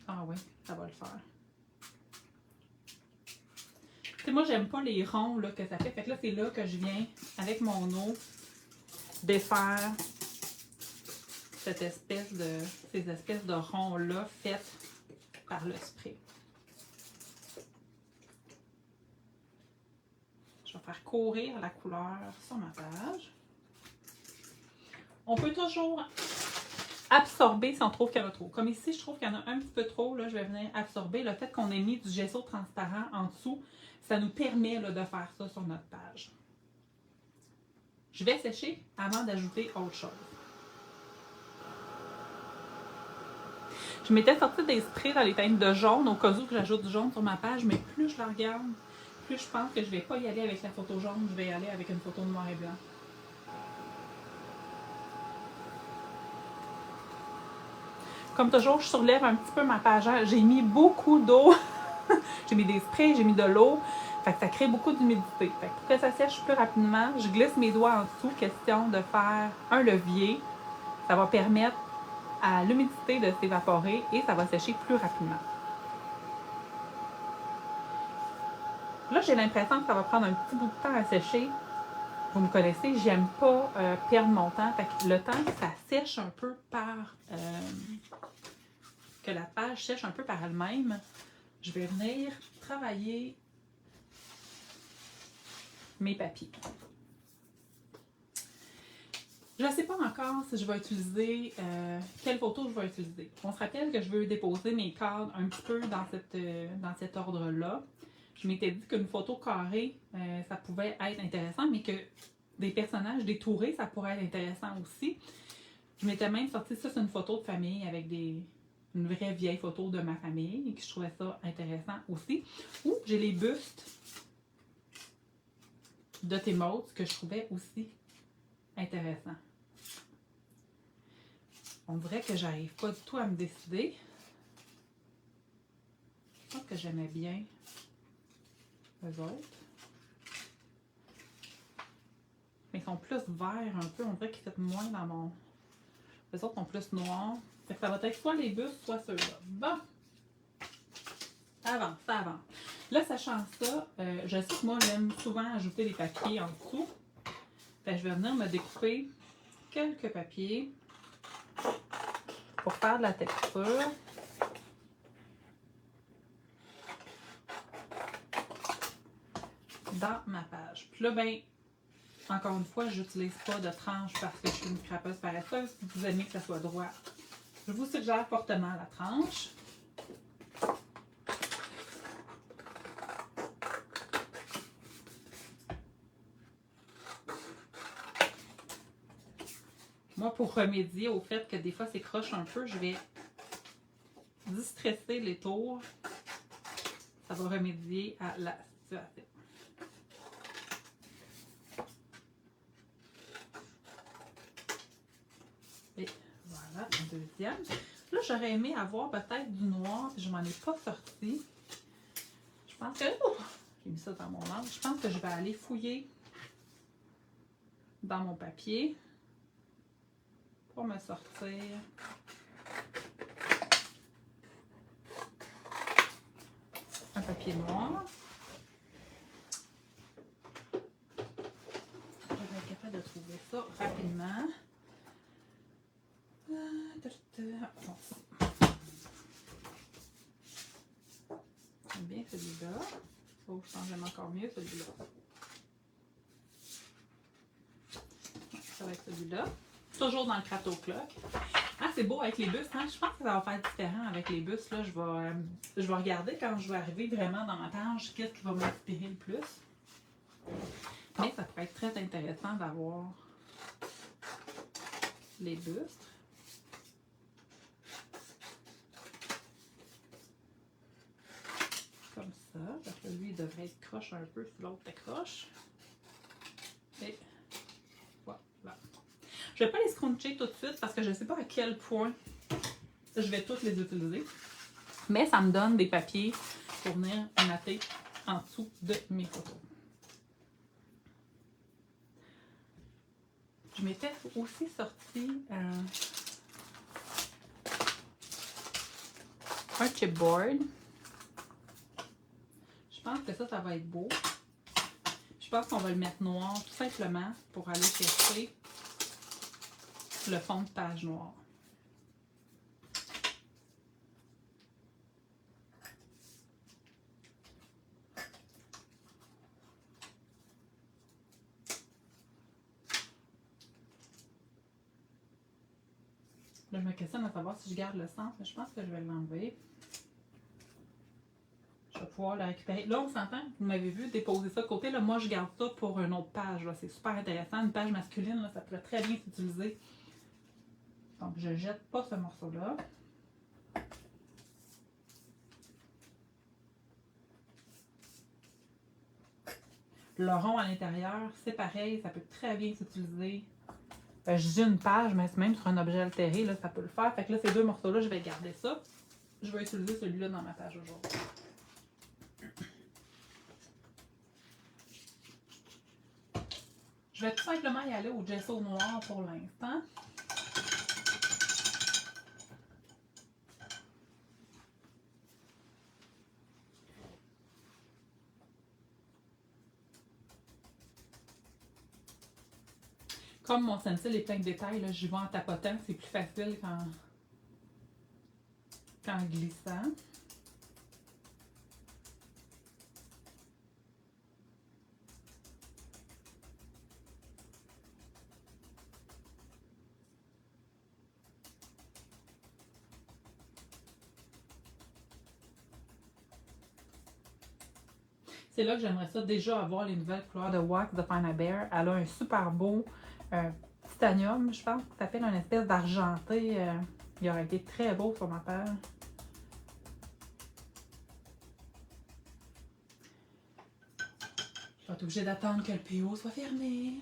Ah oui, ça va le faire. Tu sais, moi, j'aime pas les ronds là, que ça fait. Fait que là, c'est là que je viens, avec mon eau, défaire ces espèces de ronds-là faites par le spray. Je vais faire courir la couleur sur ma page. On peut toujours absorber si on trouve qu'il y en a trop. Comme ici, je trouve qu'il y en a un petit peu trop. Là, je vais venir absorber. Le fait qu'on ait mis du gesso transparent en dessous, ça nous permet là, de faire ça sur notre page. Je vais sécher avant d'ajouter autre chose. Je m'étais sorti des sprays dans les teintes de jaune au cas où que j'ajoute du jaune sur ma page, mais plus je la regarde, plus je pense que je ne vais pas y aller avec la photo jaune, je vais y aller avec une photo de noir et blanc. Comme toujours, je soulève un petit peu ma page. J'ai mis beaucoup d'eau. J'ai mis des sprays, j'ai mis de l'eau. Fait que ça crée beaucoup d'humidité. Fait que pour que ça sèche plus rapidement, je glisse mes doigts en dessous. Question de faire un levier. Ça va permettre à l'humidité de s'évaporer et ça va sécher plus rapidement. Là, j'ai l'impression que ça va prendre un petit bout de temps à sécher. Vous me connaissez, j'aime pas perdre mon temps. Fait que le temps que ça sèche un peu par... que la page sèche un peu par elle-même, je vais venir travailler mes papiers. Je ne sais pas encore si je vais utiliser, quelle photo je vais utiliser. On se rappelle que je veux déposer mes cadres un petit peu dans cet ordre-là. Je m'étais dit qu'une photo carrée, ça pouvait être intéressant, mais que des personnages détourés, ça pourrait être intéressant aussi. Je m'étais même sorti ça, c'est une photo de famille avec une vraie vieille photo de ma famille et que je trouvais ça intéressant aussi. Ou j'ai les bustes de Timoth que je trouvais aussi intéressant. On dirait que j'arrive pas du tout à me décider. Je pense que j'aimais bien eux autres. Mais ils sont plus verts un peu. On dirait qu'ils fait moins dans mon... Les autres sont plus noirs. Fait que ça va être soit les bustes, soit ceux-là. Bon! Ça avance, ça avance. Là, sachant ça, je sais que moi, j'aime souvent ajouter des papiers en dessous. Fait que je vais venir me découper quelques papiers pour faire de la texture. Dans ma page. Puis là, ben, encore une fois, je n'utilise pas de tranche parce que je suis une crapeuse paresseuse. Si vous aimez que ça soit droit, je vous suggère fortement la tranche. Moi, pour remédier au fait que des fois c'est croche un peu, je vais distresser les tours. Ça va remédier à la situation. Et voilà, un deuxième. Là, j'aurais aimé avoir peut-être du noir, puis je m'en ai pas sorti. Je pense que... Oh, j'ai mis ça dans mon angle. Je pense que je vais aller fouiller dans mon papier pour me sortir un papier noir. Je vais être capable de trouver ça rapidement. J'aime bien celui-là. Oh, je pense que j'aime encore mieux celui-là. Ça va être celui-là. Toujours dans le Crato Clock. Ah, c'est beau avec les bustes, hein? Je pense que ça va faire différent avec les bustes. Là, je vais regarder quand je vais arriver vraiment dans ma page qu'est-ce qui va m'inspirer le plus. Mais ça pourrait être très intéressant d'avoir les bustes. Comme ça. Parce que lui, il devrait être croche un peu si l'autre est croche. Et voilà. Je ne vais pas les scruncher tout de suite parce que je ne sais pas à quel point je vais toutes les utiliser. Mais ça me donne des papiers pour venir mater en dessous de mes photos. Je m'étais aussi sorti un chipboard. Je pense que ça va être beau. Je pense qu'on va le mettre noir tout simplement pour aller chercher le fond de page noir. Là, je me questionne à savoir si je garde le centre, mais je pense que je vais l'enlever. Je vais pouvoir le récupérer. Là, on s'entend, vous m'avez vu déposer ça de côté. Là, moi, je garde ça pour une autre page. C'est super intéressant. Une page masculine, là, ça pourrait très bien s'utiliser. Donc, je ne jette pas ce morceau-là. Le rond à l'intérieur, c'est pareil, ça peut très bien s'utiliser. Je dis une page, mais même sur un objet altéré, là, ça peut le faire. Fait que là, ces deux morceaux-là, je vais garder ça. Je vais utiliser celui-là dans ma page aujourd'hui. Je vais tout simplement y aller au gesso noir pour l'instant. Comme mon stencil est plein de détails, là, j'y vais en tapotant. C'est plus facile qu'en glissant. C'est là que j'aimerais ça déjà avoir les nouvelles couleurs de wax de Find a Bear. Elle a un super beau titanium, je pense que ça fait une espèce d'argenté. Il aurait été très beau sur ma page. Je vais être obligée d'attendre que le PO soit fermé.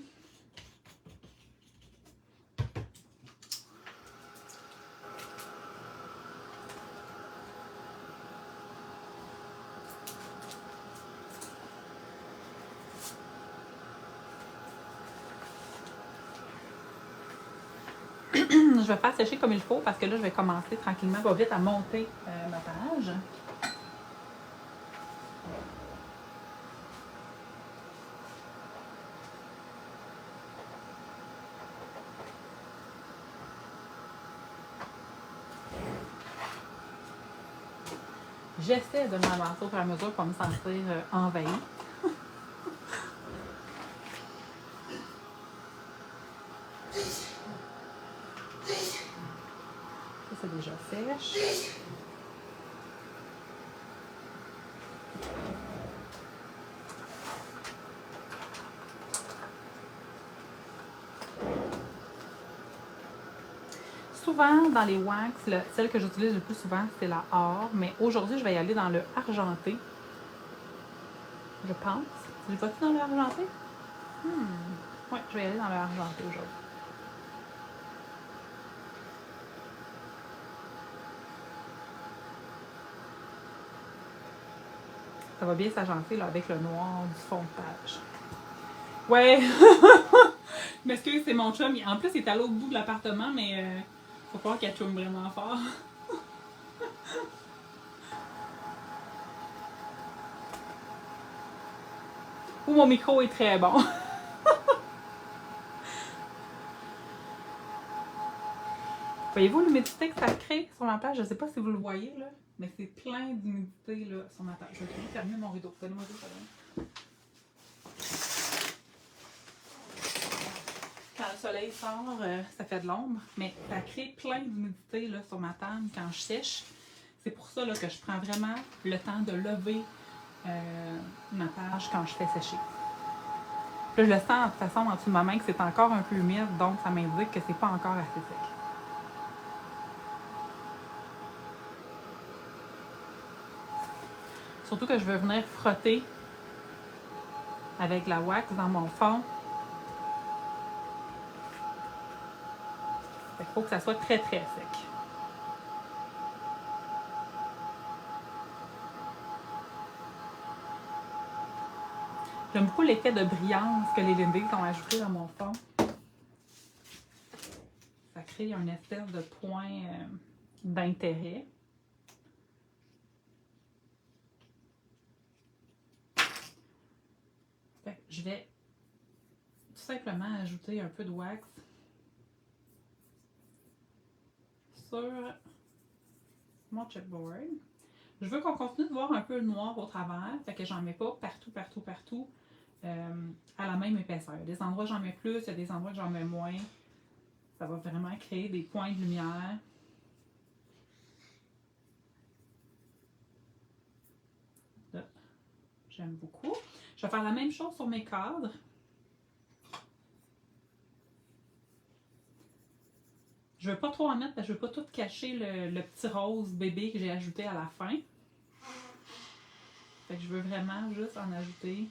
Je vais faire sécher comme il faut parce que là, je vais commencer tranquillement, pas vite, à monter ma page. J'essaie de m'avancer au fur et à mesure pour me sentir envahie. Ça, c'est déjà sèche. Souvent, dans les wax, celle que j'utilise le plus souvent, c'est la or. Mais aujourd'hui, je vais y aller dans le argenté. Je pense. Je vais-tu dans le argenté? Oui, je vais y aller dans le argenté aujourd'hui. Ça va bien s'agencer là, avec le noir du fond de page. Ouais! Je m'excuse, c'est mon chum. En plus, il est à l'autre bout de l'appartement, mais faut croire qu'il chum vraiment fort. Ou mon micro est très bon. Voyez-vous l'humidité que ça crée sur ma page? Je ne sais pas si vous le voyez, là, mais c'est plein d'humidité là, sur ma page. Je vais toujours fermer mon rideau. Donnez-moi deux secondes. Quand le soleil sort, ça fait de l'ombre, mais ça crée plein d'humidité là, sur ma table quand je sèche. C'est pour ça là, que je prends vraiment le temps de lever ma page quand je fais sécher. Là, je le sens de toute façon en dessous de ma main que c'est encore un peu humide, donc ça m'indique que c'est pas encore assez sec. Surtout que je veux venir frotter avec la wax dans mon fond. Il faut que ça soit très très sec. J'aime beaucoup l'effet de brillance que les Lindy ont ajouté dans mon fond. Ça crée un espèce de point d'intérêt. Je vais tout simplement ajouter un peu de wax sur mon chipboard. Je veux qu'on continue de voir un peu le noir au travers, fait que j'en mets pas partout à la même épaisseur. Il y a des endroits j'en mets plus, il y a des endroits que j'en mets moins. Ça va vraiment créer des points de lumière. Là, j'aime beaucoup. Je vais faire la même chose sur mes cadres. Je ne veux pas trop en mettre parce que je ne veux pas tout cacher le petit rose bébé que j'ai ajouté à la fin. Fait que je veux vraiment juste en ajouter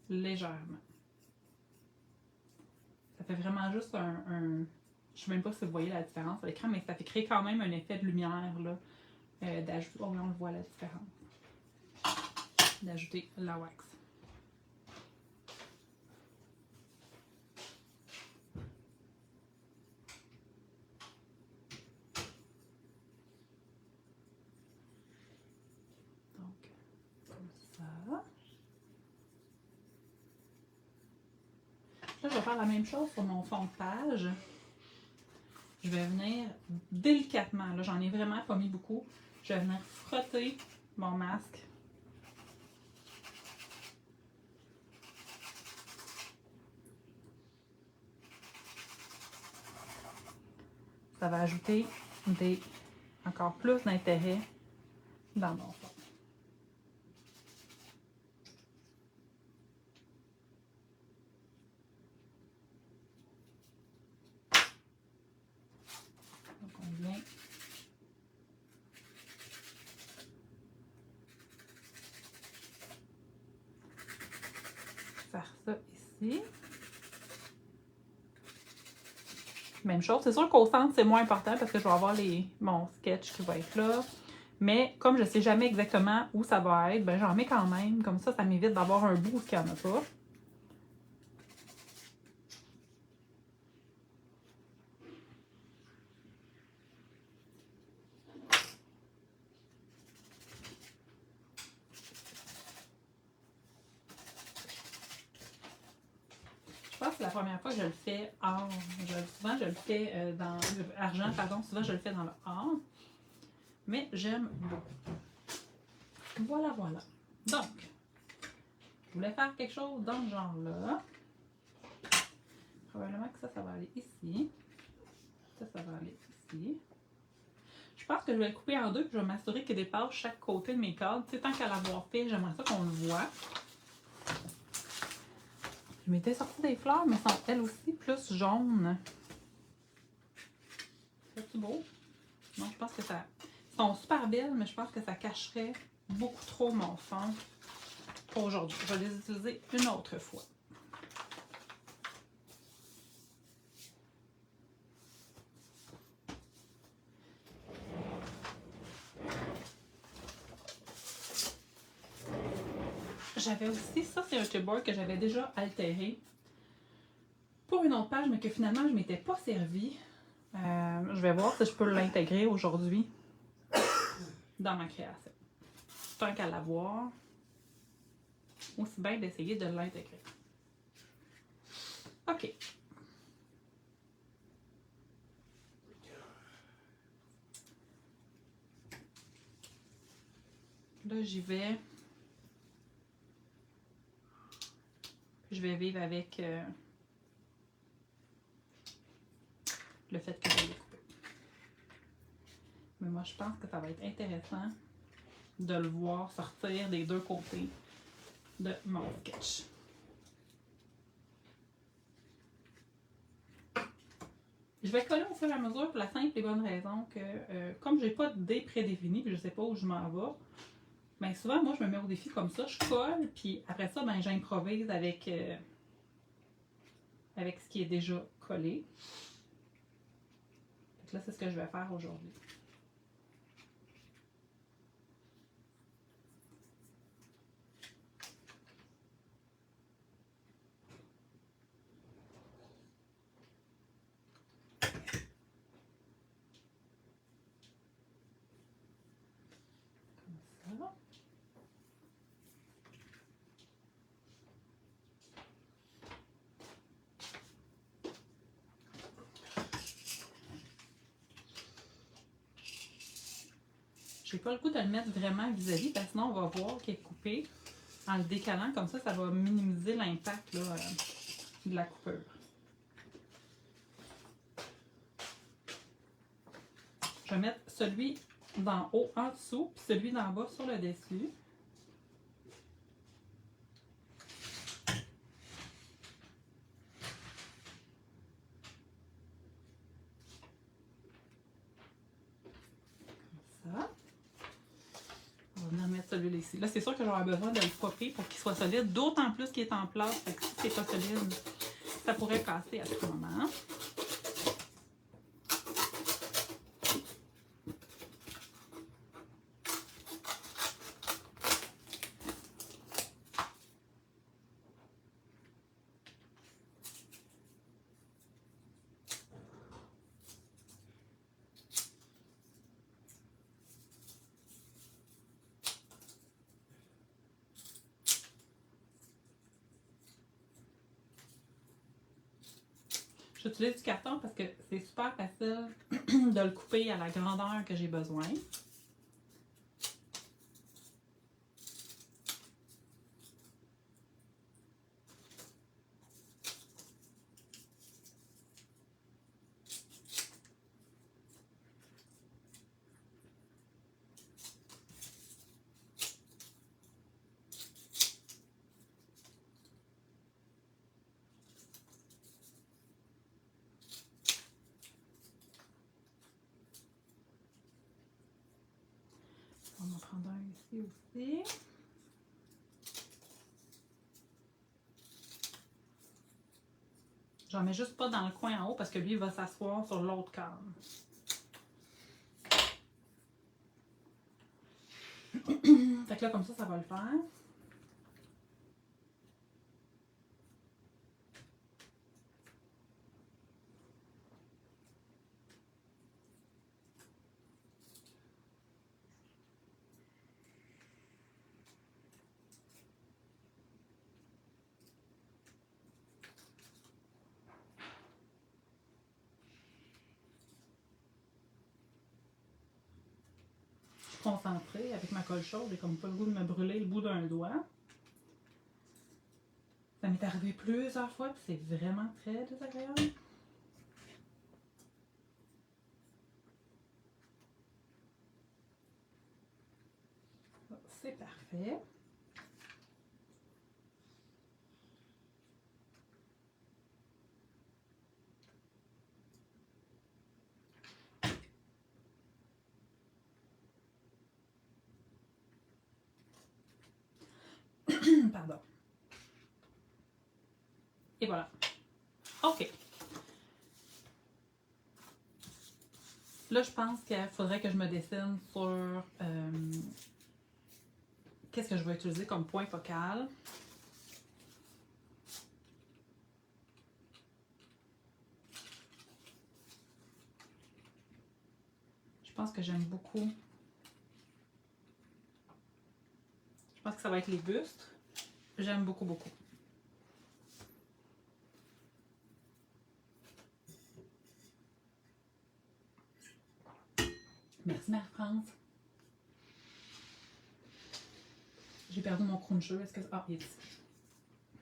légèrement. Ça fait vraiment juste un je ne sais même pas si vous voyez la différence à l'écran, mais ça fait créer quand même un effet de lumière là, d'ajouter. Oh, on le voit la différence. D'ajouter la wax. Donc, comme ça. Là, je vais faire la même chose sur mon fond de page. Je vais venir délicatement, là, j'en ai vraiment pas mis beaucoup. Je vais venir frotter mon masque. Ça va ajouter encore plus d'intérêt dans mon fond. Donc on vient faire ça ici. Même chose. C'est sûr qu'au centre, c'est moins important parce que je vais avoir mon sketch qui va être là. Mais comme je ne sais jamais exactement où ça va être, ben j'en mets quand même. Comme ça, ça m'évite d'avoir un bout qu'il n'y en a pas. Je pense que c'est la première fois que je le fais or. Souvent, je le fais dans argent, pardon. Souvent, je le fais dans le or. Mais j'aime beaucoup. Voilà, voilà. Donc, je voulais faire quelque chose dans ce genre-là. Probablement que ça va aller ici. Ça va aller ici. Je pense que je vais le couper en deux, puis je vais m'assurer qu'il dépasse chaque côté de mes cadres. Tu sais, tant qu'à l'avoir fait, j'aimerais ça qu'on le voit. Je m'étais sorti des fleurs, mais sont elles aussi plus jaunes. C'est-tu beau? Non, je pense que ça... Elles sont super belles, mais je pense que ça cacherait beaucoup trop mon fond pour aujourd'hui. Je vais les utiliser une autre fois. montrerai aussi. Ça, c'est un chipboard que j'avais déjà altéré pour une autre page, mais que finalement, je ne m'étais pas servi. Je vais voir si je peux l'intégrer aujourd'hui dans ma création. Tant qu'à l'avoir, aussi bien d'essayer de l'intégrer. OK. Là, j'y vais. Je vais vivre avec le fait que je vais les couper. Mais moi, je pense que ça va être intéressant de le voir sortir des deux côtés de mon sketch. Je vais coller au fur et à mesure pour la simple et bonne raison que, comme j'ai pas d'idée prédéfinie et je sais pas où je m'en vais, ben souvent, moi, je me mets au défi comme ça, je colle, puis après ça, ben j'improvise avec ce qui est déjà collé. Donc là, c'est ce que je vais faire aujourd'hui. Comme ça. J'ai pas le goût de le mettre vraiment vis-à-vis parce que sinon on va voir qu'il est coupé. En le décalant comme ça va minimiser l'impact de la coupure. Je vais mettre celui d'en haut en dessous puis celui d'en bas sur le dessus. Comme ça. On va venir mettre celui-là ici. Là, c'est sûr que j'aurai besoin de le popper pour qu'il soit solide, d'autant plus qu'il est en place. Fait que si c'est pas solide, ça pourrait casser à tout moment. J'utilise du carton parce que c'est super facile de le couper à la grandeur que j'ai besoin. On va en prendre un ici aussi. J'en mets juste pas dans le coin en haut parce que lui, il va s'asseoir sur l'autre cadre. Fait que là, comme ça va le faire. Concentrée avec ma colle chaude, j'ai comme pas le goût de me brûler le bout d'un doigt. Ça m'est arrivé plusieurs fois puis c'est vraiment très désagréable. C'est parfait. Pardon. Et voilà. OK. Là, je pense qu'il faudrait que je me dessine sur qu'est-ce que je vais utiliser comme point focal? Je pense que j'aime beaucoup. Je pense que ça va être les bustes. J'aime beaucoup, beaucoup. Merci Marie-France. J'ai perdu mon cruncher. Est-ce que... Ah, il est ici.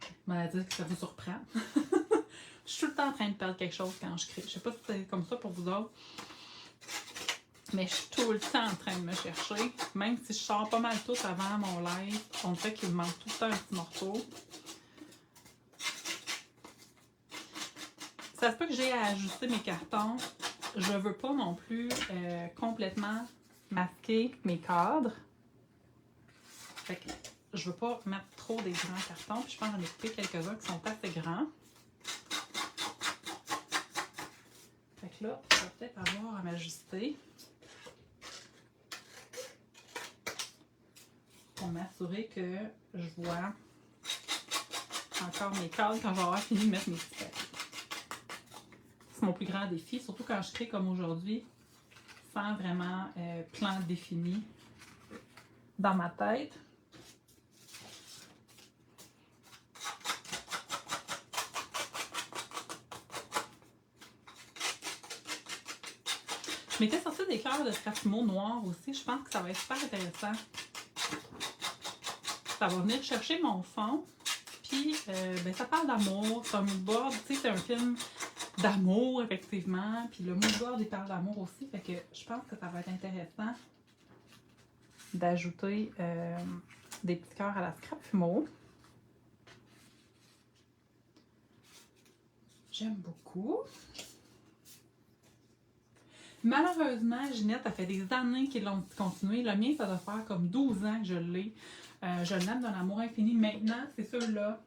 Je m'en dit que ça vous surprend. Je suis tout le temps en train de perdre quelque chose quand je crée. Je sais pas si c'est comme ça pour vous autres. Mais je suis tout le temps en train de me chercher. Même si je sors pas mal tout avant mon live, on dirait qu'il me manque tout le temps un petit morceau. Ça se peut que j'ai à ajuster mes cartons. Je veux pas non plus complètement masquer mes cadres. Fait que je veux pas mettre trop des grands cartons. Puis je pense que j'en ai coupé quelques-uns qui sont assez grands. Fait que là, je vais peut-être avoir à m'ajuster. Pour m'assurer que je vois encore mes cadres quand je vais avoir fini de mettre mes petits papiers. C'est mon plus grand défi, surtout quand je crée comme aujourd'hui, sans vraiment plan défini dans ma tête. Je m'étais sorti des fleurs de Strathimo noir aussi. Je pense que ça va être super intéressant. Ça va venir chercher mon fond. Puis, ben, ça parle d'amour. C'est un moodboard. Tu sais, c'est un film d'amour, effectivement. Puis le moodboard, il parle d'amour aussi. Fait que je pense que ça va être intéressant d'ajouter des petits cœurs à la Scrapfumo. J'aime beaucoup. Malheureusement, Ginette, ça fait des années qu'ils l'ont continué. Le mien, ça doit faire comme 12 ans que je l'ai. Je l'aime d'un amour infini. Maintenant, c'est ceux-là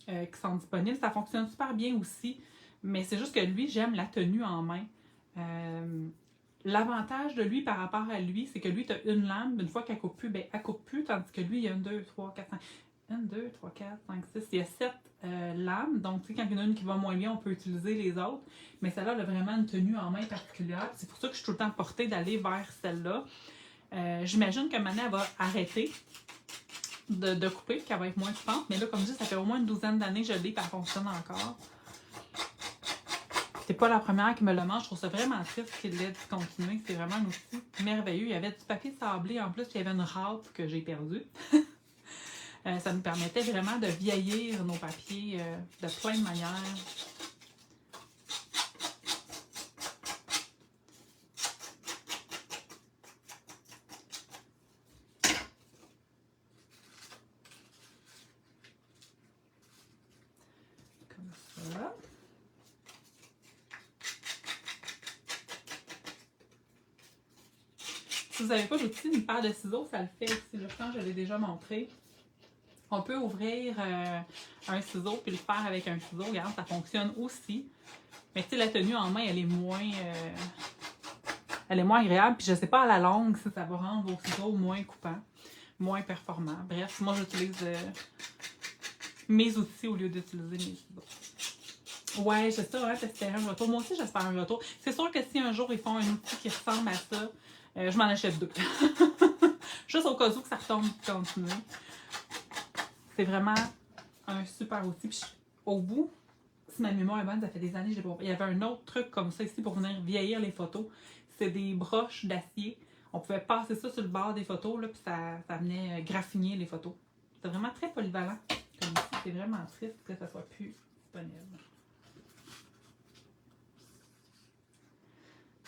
qui sont disponibles. Ça fonctionne super bien aussi. Mais c'est juste que lui, j'aime la tenue en main. L'avantage de lui par rapport à lui, c'est que lui, tu as une lame. Une fois qu'elle coupe plus, ben, elle coupe plus. Tandis que lui, il y a 1, 2, 3, 4, 5. 1, 2, 3, 4, 5, 6. Il y a 7 lames. Donc, tu sais, quand il y en a une qui va moins bien, on peut utiliser les autres. Mais celle-là, elle a vraiment une tenue en main particulière. C'est pour ça que je suis tout le temps portée d'aller vers celle-là. J'imagine que maintenant, elle va arrêter de couper, qu'elle va être moins coupante. Mais là, comme je dis, ça fait au moins une douzaine d'années que je l'ai, puis elle fonctionne encore. C'est pas la première qui me le mange. Je trouve ça vraiment triste qu'il l'ait discontinué. C'est vraiment un outil merveilleux. Il y avait du papier sablé en plus, puis il y avait une râpe que j'ai perdue. Ça nous permettait vraiment de vieillir nos papiers de plein de manières. Comme ça. Si vous n'avez pas d'outil, une paire de ciseaux, ça le fait aussi. Je pense que je l'ai déjà montré. On peut ouvrir un ciseau puis le faire avec un ciseau. Regarde, ça fonctionne aussi. Mais tu sais, la tenue en main, elle est moins agréable. Puis je sais pas à la longue si ça va rendre vos ciseaux moins coupants, moins performants. Bref, moi j'utilise mes outils au lieu d'utiliser mes ciseaux. Ouais, c'est ça, hein, j'espère un retour. Moi aussi, j'espère un retour. C'est sûr que si un jour ils font un outil qui ressemble à ça, je m'en achète 2. Juste au cas où que ça retombe continuer. C'est vraiment un super outil. Puis au bout, si ma mémoire est bonne, ça fait des années que je l'ai pas. Il y avait un autre truc comme ça ici pour venir vieillir les photos. C'est des broches d'acier. On pouvait passer ça sur le bord des photos, là, puis ça venait graffiner les photos. C'est vraiment très polyvalent. Comme ici, c'est vraiment triste que ça soit plus disponible.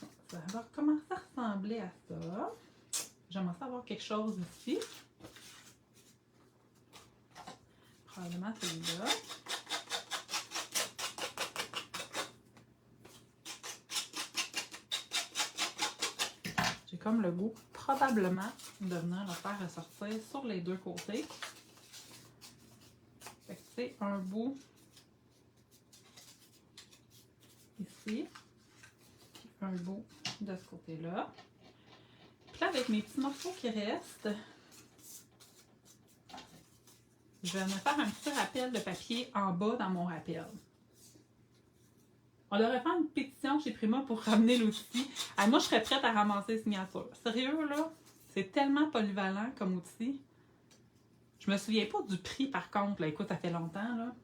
Bon, ça va commencer à ressembler à ça. J'aimerais savoir quelque chose ici. Probablement celui-là. J'ai comme le goût, probablement, de venir le faire ressortir sur les deux côtés. Fait que c'est un bout ici, puis un bout de ce côté-là. Puis là, avec mes petits morceaux qui restent, Je vais venir faire un petit rappel de papier en bas dans mon rappel. On devrait faire une pétition chez Prima pour ramener l'outil. Ah, moi, je serais prête à ramasser les signatures. Sérieux, là? C'est tellement polyvalent comme outil. Je me souviens pas du prix, par contre. Là, écoute, ça fait longtemps, là.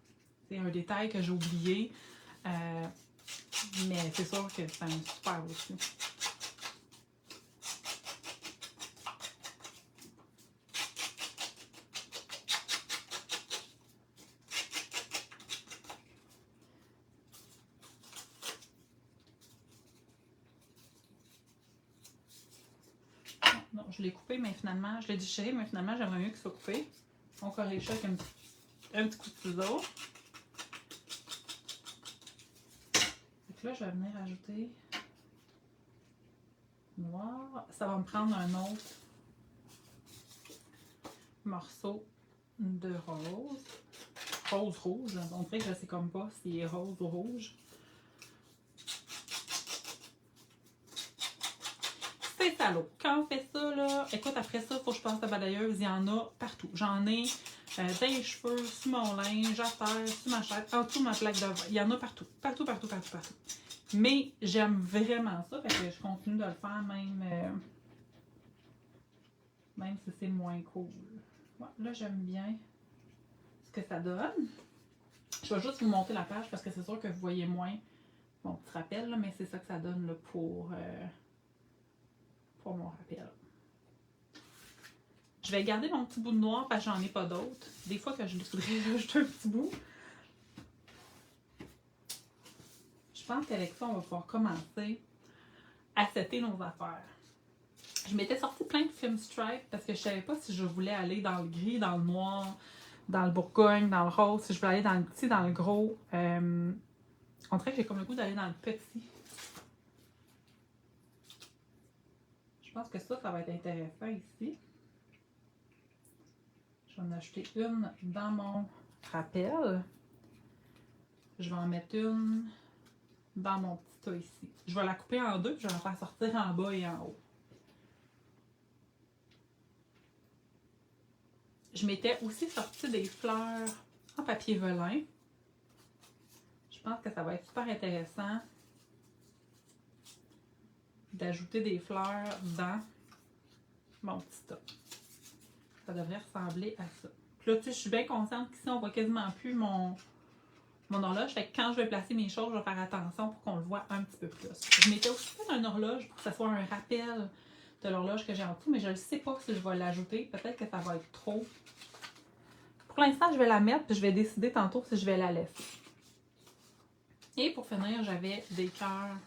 C'est un détail que j'ai oublié. Mais c'est sûr que c'est un super outil. Non, je l'ai coupé, mais finalement, je l'ai déchiré, mais finalement, j'aimerais mieux qu'il soit coupé. On corrige ça avec un petit coup de ciseau. Donc là, je vais venir ajouter noir. Ça va me prendre un autre morceau de rose. Rose. On dirait que je sais comme pas s'il est rose ou rouge. C'est salaud. Quand on fait ça, là, écoute, après ça, il faut que je passe la balayeuse. Il y en a partout. J'en ai dans les cheveux, sur mon linge, à terre, sur ma chaise, en dessous de ma plaque de verre. Il y en a partout. Partout. Mais j'aime vraiment ça, fait que je continue de le faire même si c'est moins cool. Ouais, là, j'aime bien ce que ça donne. Je vais juste vous monter la page parce que c'est sûr que vous voyez moins mon petit rappel, là, mais c'est ça que ça donne là, pour mon rappel. Je vais garder mon petit bout de noir parce que j'en ai pas d'autres. Des fois que je voudrais rajouter un petit bout. Je pense qu'avec ça, on va pouvoir commencer à setter nos affaires. Je m'étais sorti plein de film stripe parce que je savais pas si je voulais aller dans le gris, dans le noir, dans le bourgogne, dans le rose, si je voulais aller dans le petit, dans le gros. On dirait que j'ai comme le goût d'aller dans le petit. Je pense que ça va être intéressant ici. Je vais en acheter une dans mon rappel. Je vais en mettre une dans mon petit tas ici. Je vais la couper en deux, puis je vais la faire sortir en bas et en haut. Je m'étais aussi sorti des fleurs en papier velin. Je pense que ça va être super intéressant d'ajouter des fleurs dans mon petit tas. Ça devrait ressembler à ça. Puis là, tu sais, je suis bien consciente qu'ici, on voit quasiment plus mon horloge. Fait que quand je vais placer mes choses, je vais faire attention pour qu'on le voit un petit peu plus. Je m'étais aussi fait une horloge pour que ça soit un rappel de l'horloge que j'ai en dessous, mais je ne sais pas si je vais l'ajouter. Peut-être que ça va être trop. Pour l'instant, je vais la mettre, puis je vais décider tantôt si je vais la laisser. Et pour finir, j'avais des cœurs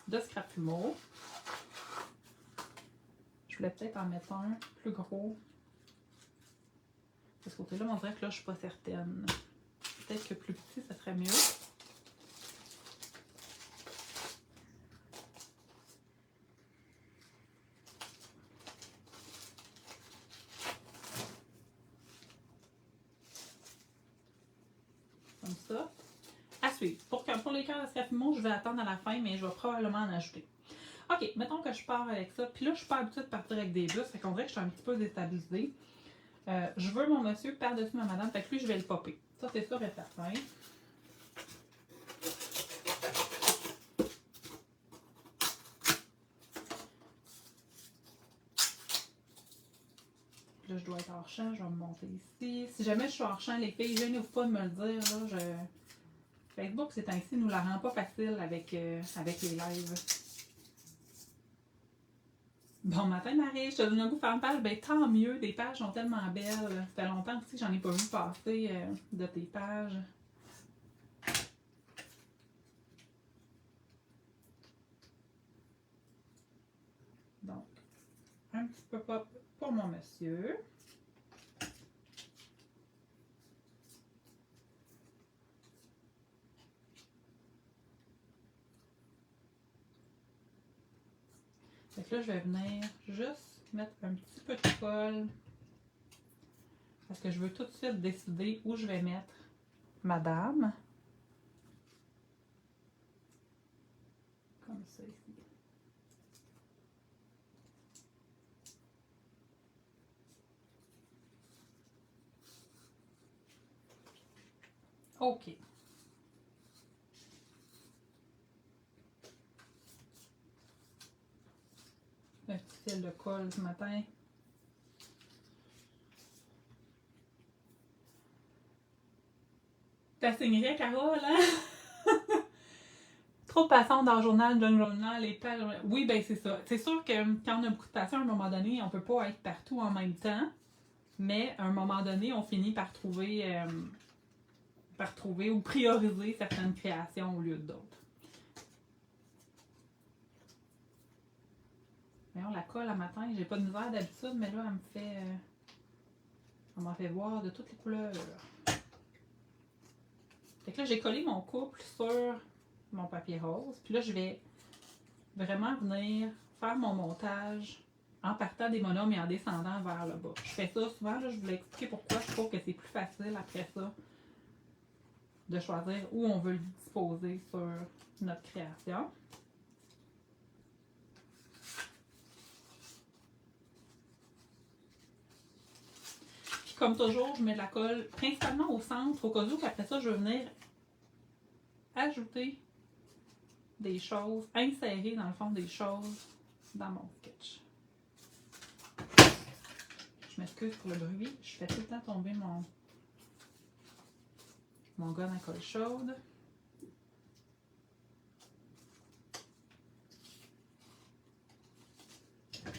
de Scrapumo. Je voulais peut-être en mettre un plus gros. De ce côté-là, on dirait que là, je suis pas certaine. Peut-être que plus petit, ça serait mieux. Comme ça. À suivre. Pour les cœurs de Scrapumo, je vais attendre à la fin, mais je vais probablement en ajouter. Ok, mettons que je pars avec ça. Puis là, je suis pas habituée de partir avec des bus. Fait qu'on dirait que je suis un petit peu déstabilisée. Je veux mon monsieur par-dessus ma madame. Fait que lui, je vais le popper. Ça, c'est sûr et certain. Là, je dois être hors champ. Je vais me monter ici. Si jamais je suis hors champ, les filles, gênez-vous pas de me le dire. Là, Facebook, c'est ainsi, nous la rend pas facile avec les lives. Bon matin, Marie, je te donne un goût de faire une page. Ben, tant mieux, tes pages sont tellement belles. Ça fait longtemps aussi que j'en ai pas vu passer de tes pages. Donc, un petit peu pop pour mon monsieur. Donc là, je vais venir juste mettre un petit peu de colle. Parce que je veux tout de suite décider où je vais mettre madame. Comme ça ici. OK. Un petit fil de colle ce matin. T'assignerais, Carole, hein? Trop de passion dans le journal, les pages. Oui, ben c'est ça. C'est sûr que quand on a beaucoup de passion, à un moment donné, on peut pas être partout en même temps. Mais à un moment donné, on finit par trouver ou prioriser certaines créations au lieu d'autres. Mais on la colle à matin, j'ai pas de misère d'habitude, mais là, elle m'a fait voir de toutes les couleurs. Fait que là, j'ai collé mon couple sur mon papier rose. Puis là, je vais vraiment venir faire mon montage en partant des bonhommes et en descendant vers le bas. Je fais ça souvent, là, je voulais expliquer pourquoi je trouve que c'est plus facile après ça de choisir où on veut le disposer sur notre création. Puis comme toujours, je mets de la colle principalement au centre, au cas où qu'après ça, je vais venir ajouter des choses, insérer dans le fond des choses dans mon sketch. Je m'excuse pour le bruit, je fais tout le temps tomber mon gun à colle chaude. Comme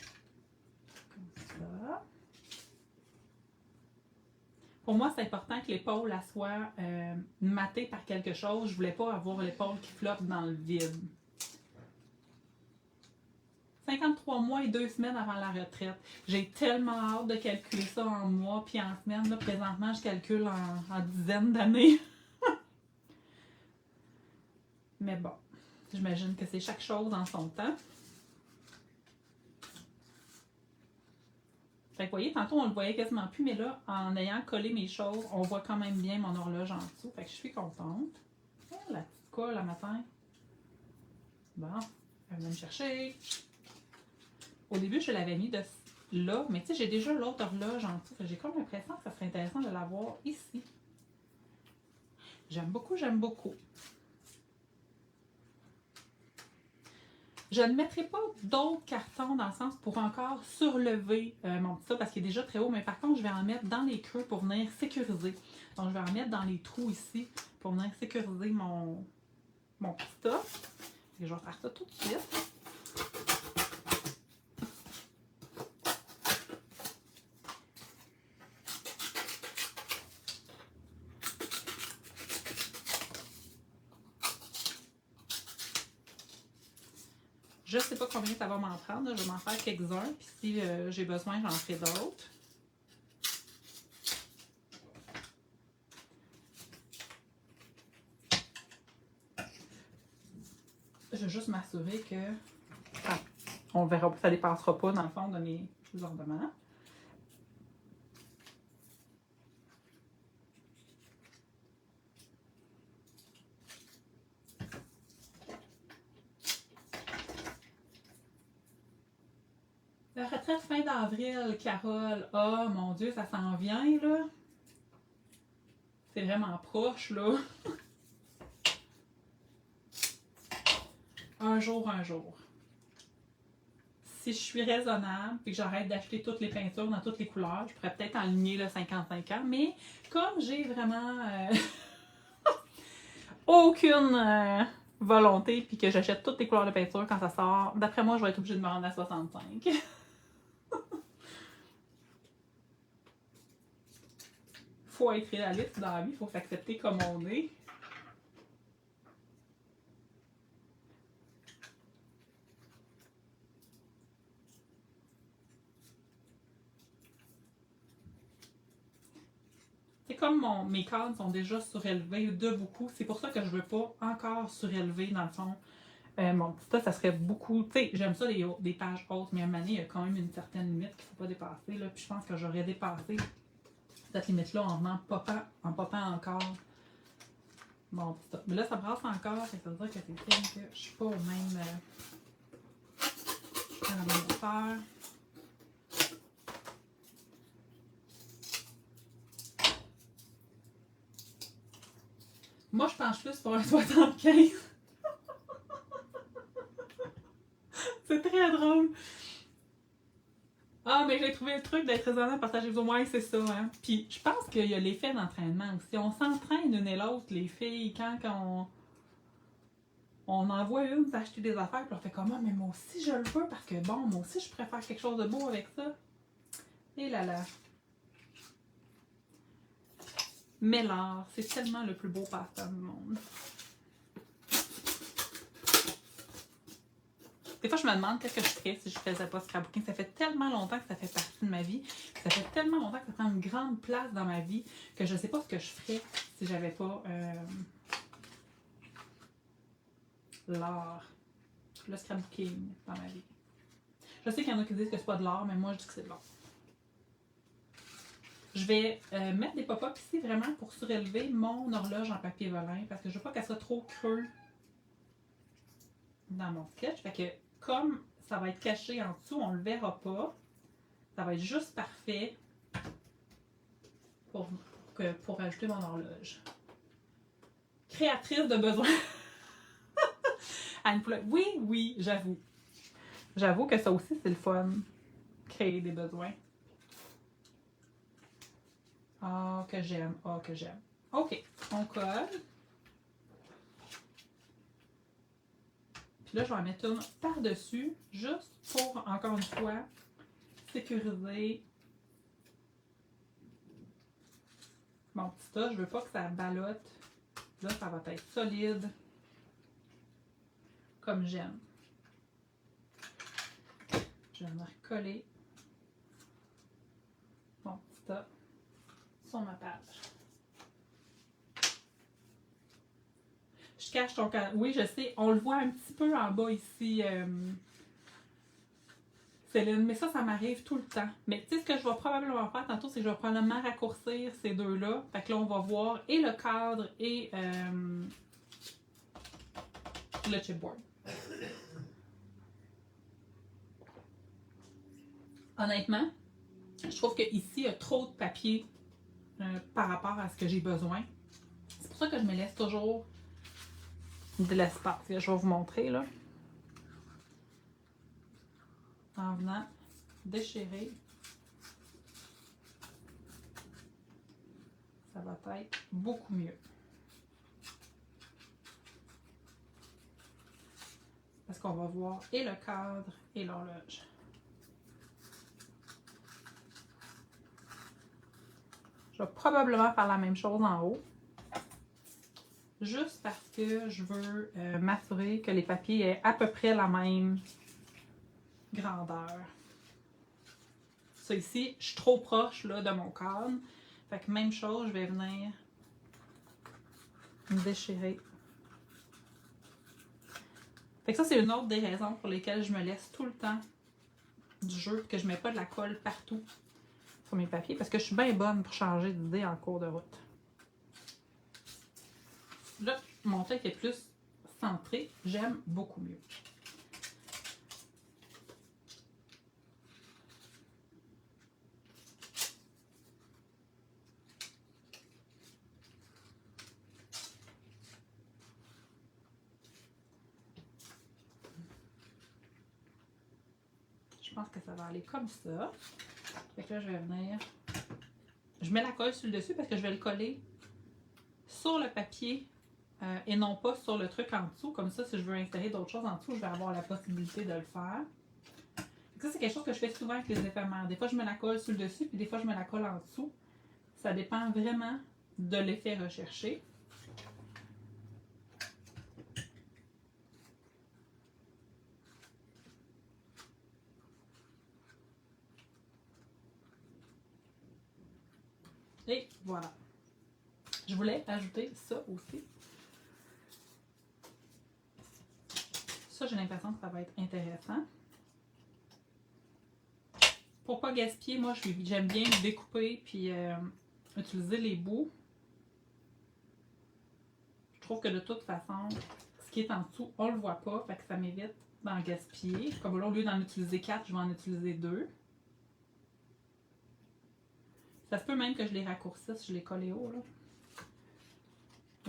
ça. Pour moi, c'est important que l'épaule soit matée par quelque chose. Je voulais pas avoir l'épaule qui flotte dans le vide. 53 mois et 2 semaines avant la retraite. J'ai tellement hâte de calculer ça en mois puis en semaines. Là, présentement, je calcule en dizaines d'années. Mais bon, j'imagine que c'est chaque chose en son temps. Fait que vous voyez, tantôt on le voyait quasiment plus, mais là, en ayant collé mes choses, on voit quand même bien mon horloge en dessous. Fait que je suis contente. Oh, la petite colle à matin. Bon, elle vient me chercher. Au début, je l'avais mis de là, mais tu sais, j'ai déjà l'autre horloge en dessous. J'ai comme l'impression que ça serait intéressant de l'avoir ici. J'aime beaucoup, j'aime beaucoup. Je ne mettrai pas d'autres cartons dans le sens pour encore surlever mon petit tas parce qu'il est déjà très haut, mais par contre, je vais en mettre dans les creux pour venir sécuriser. Donc, je vais en mettre dans les trous ici pour venir sécuriser mon petit tas. Et je vais faire ça tout de suite. Je ne sais pas combien ça va m'en prendre. Là. Je vais m'en faire quelques-uns. Puis si j'ai besoin, j'en ferai d'autres. Je vais juste m'assurer que on verra, ça ne dépassera pas dans le fond de mes ornements. La retraite fin d'avril, Carole. Oh mon Dieu, ça s'en vient, là. C'est vraiment proche, là. Un jour, un jour. Si je suis raisonnable et que j'arrête d'acheter toutes les peintures dans toutes les couleurs, je pourrais peut-être aligner le 55 ans. Mais comme j'ai vraiment aucune volonté puis que j'achète toutes les couleurs de peinture quand ça sort, d'après moi, je vais être obligée de me rendre à 65. Faut être réaliste dans la vie, il faut s'accepter comme on est. C'est comme mes cadres sont déjà surélevés de beaucoup. C'est pour ça que je ne veux pas encore surélever dans le fond. Mon petit tas, ça serait beaucoup. Tu sais, j'aime ça des pages hautes, mais à un moment donné, il y a quand même une certaine limite qu'il ne faut pas dépasser. Là. Puis je pense que j'aurais dépassé cette limite-là en popant encore mon petit tas. Mais là, ça brasse encore, ça veut dire que c'est signe que je ne suis pas au même. À la même hauteur. Moi, je penche plus pour un 75. C'est très drôle. Ah, mais j'ai trouvé le truc d'être raisonnable, partager vos moyens, c'est ça, hein. Puis, je pense qu'il y a l'effet d'entraînement aussi. On s'entraîne une et l'autre, les filles, quand on envoie une s'acheter des affaires, puis on fait comme, ah, mais moi aussi, je le veux, parce que bon, moi aussi, je préfère quelque chose de beau avec ça. Et là là. Mais l'art, c'est tellement le plus beau passe-temps du monde. Des fois, je me demande qu'est-ce que je ferais si je faisais pas scrapbooking. Ça fait tellement longtemps que ça fait partie de ma vie. Ça fait tellement longtemps que ça prend une grande place dans ma vie que je sais pas ce que je ferais si j'avais pas l'art, le scrapbooking dans ma vie. Je sais qu'il y en a qui disent que c'est pas de l'art, mais moi, je dis que c'est de l'art. Je vais mettre des pop-up ici vraiment pour surélever mon horloge en papier volin parce que je veux pas qu'elle soit trop creux dans mon sketch. Fait que comme ça va être caché en dessous, on le verra pas. Ça va être juste parfait pour ajouter mon horloge. Créatrice de besoins. Oui, oui, j'avoue. J'avoue que ça aussi, c'est le fun. Créer des besoins. Ah, que j'aime. Ah, que j'aime. OK, on colle. Puis là, je vais en mettre une par-dessus, juste pour, encore une fois, sécuriser mon petit tas. Je veux pas que ça ballotte. Là, ça va être solide, comme j'aime. Je vais me recoller mon petit tas sur ma page. Je cache ton cas. Oui, je sais. On le voit un petit peu en bas ici, Céline. Mais ça m'arrive tout le temps. Mais tu sais, ce que je vais probablement faire tantôt, c'est que je vais probablement raccourcir ces deux-là. Fait que là, on va voir et le cadre et le chipboard. Honnêtement, je trouve qu'ici, il y a trop de papier par rapport à ce que j'ai besoin. C'est pour ça que je me laisse toujours de l'espace. Je vais vous montrer, là. En venant déchirer, ça va être beaucoup mieux. Parce qu'on va voir et le cadre et l'horloge. Je vais probablement faire la même chose en haut. Juste parce que je veux m'assurer que les papiers aient à peu près la même grandeur. Ça ici, je suis trop proche là, de mon cadre. Fait que même chose, je vais venir me déchirer. Fait que ça, c'est une autre des raisons pour lesquelles je me laisse tout le temps du jeu, que je mets pas de la colle partout sur mes papiers, parce que je suis bien bonne pour changer d'idée en cours de route. Là, mon texte est plus centré, j'aime beaucoup mieux. Je pense que ça va aller comme ça. Fait que là, je vais venir... Je mets la colle sur le dessus parce que je vais le coller sur le papier et non pas sur le truc en dessous. Comme ça, si je veux installer d'autres choses en dessous, je vais avoir la possibilité de le faire. Ça, c'est quelque chose que je fais souvent avec les éphémères. Des fois, je mets la colle sur le dessus, puis des fois, je mets la colle en dessous. Ça dépend vraiment de l'effet recherché. Et voilà. Je voulais ajouter ça aussi. Ça, j'ai l'impression que ça va être intéressant. Pour pas gaspiller, moi, j'aime bien découper puis utiliser les bouts. Je trouve que de toute façon, ce qui est en dessous, on le voit pas, fait que ça m'évite d'en gaspiller. Comme là, au lieu d'en utiliser 4, je vais en utiliser 2. Ça se peut même que je les raccourcisse, je les colle haut, là.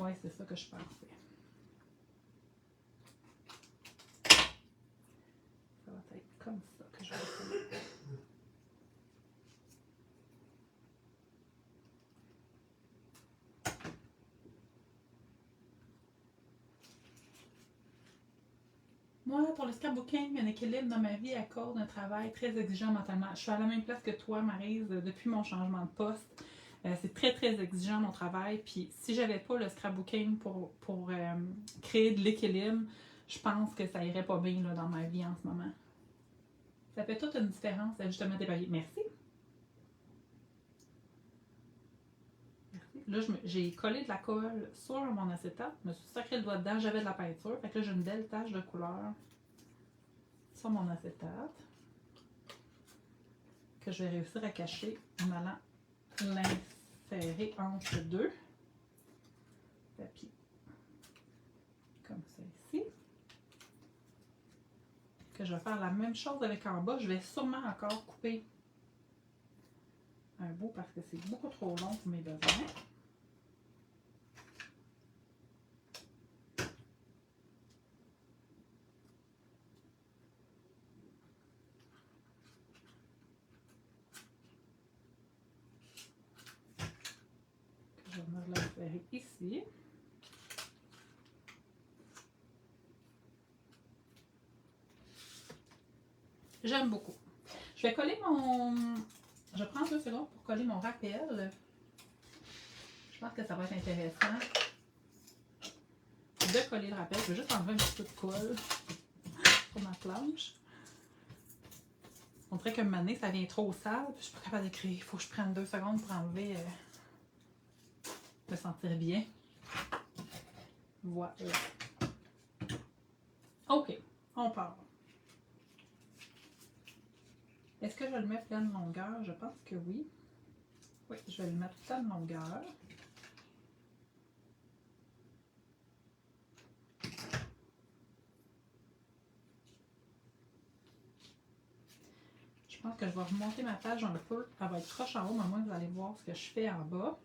Ouais, c'est ça que je pensais. Ça va être comme ça que je vais faire. Moi, pour le scrapbooking, un équilibre dans ma vie à cause d'un travail très exigeant mentalement. Je suis à la même place que toi, Maryse, depuis mon changement de poste. C'est très, très exigeant mon travail. Puis si j'avais pas le scrapbooking pour créer de l'équilibre, je pense que ça irait pas bien là, dans ma vie en ce moment. Ça fait toute une différence d'ajustement des papiers. Merci. Là, j'ai collé de la colle sur mon acétate. Je me suis sacré le doigt dedans. J'avais de la peinture. Fait que là, j'ai une belle tache de couleur sur mon acétate que je vais réussir à cacher en allant l'insérer entre deux papiers. Comme ça ici. Que je vais faire la même chose avec en bas. Je vais sûrement encore couper un bout parce que c'est beaucoup trop long pour mes besoins. Je vais venir l'insérer ici. J'aime beaucoup. Je vais coller mon... Je prends 2 secondes pour coller mon rappel. Je pense que ça va être intéressant de coller le rappel. Je vais juste enlever un petit peu de colle sur ma planche. On dirait que moment donné, ça vient trop sale, puis je suis pas capable d'écrire. Il faut que je prenne 2 secondes pour enlever, me sentir bien. Voilà. OK, on part. Est-ce que je le mets pleine longueur? Je pense que oui. Oui, je vais le mettre pleine longueur. Je pense que je vais remonter ma page un peu. Elle va être croche en haut, mais au moins vous allez voir ce que je fais en bas.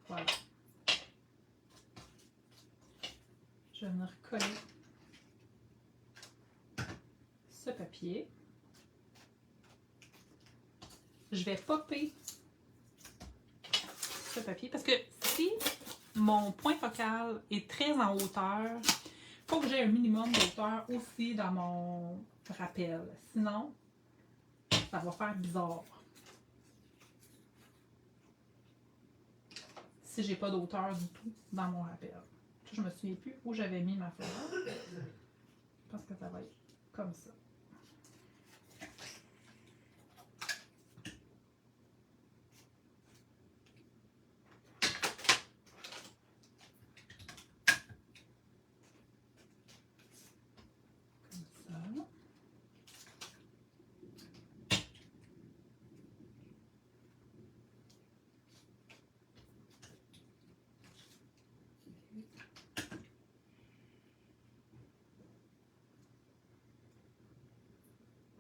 Voilà. Je vais venir coller ce papier. Je vais popper ce papier parce que si mon point focal est très en hauteur, il faut que j'ai un minimum de hauteur aussi dans mon rappel. Sinon, ça va faire bizarre. Si j'ai pas d'hauteur du tout dans mon rappel. Je me souviens plus où j'avais mis ma fleur. Je pense que ça va être comme ça.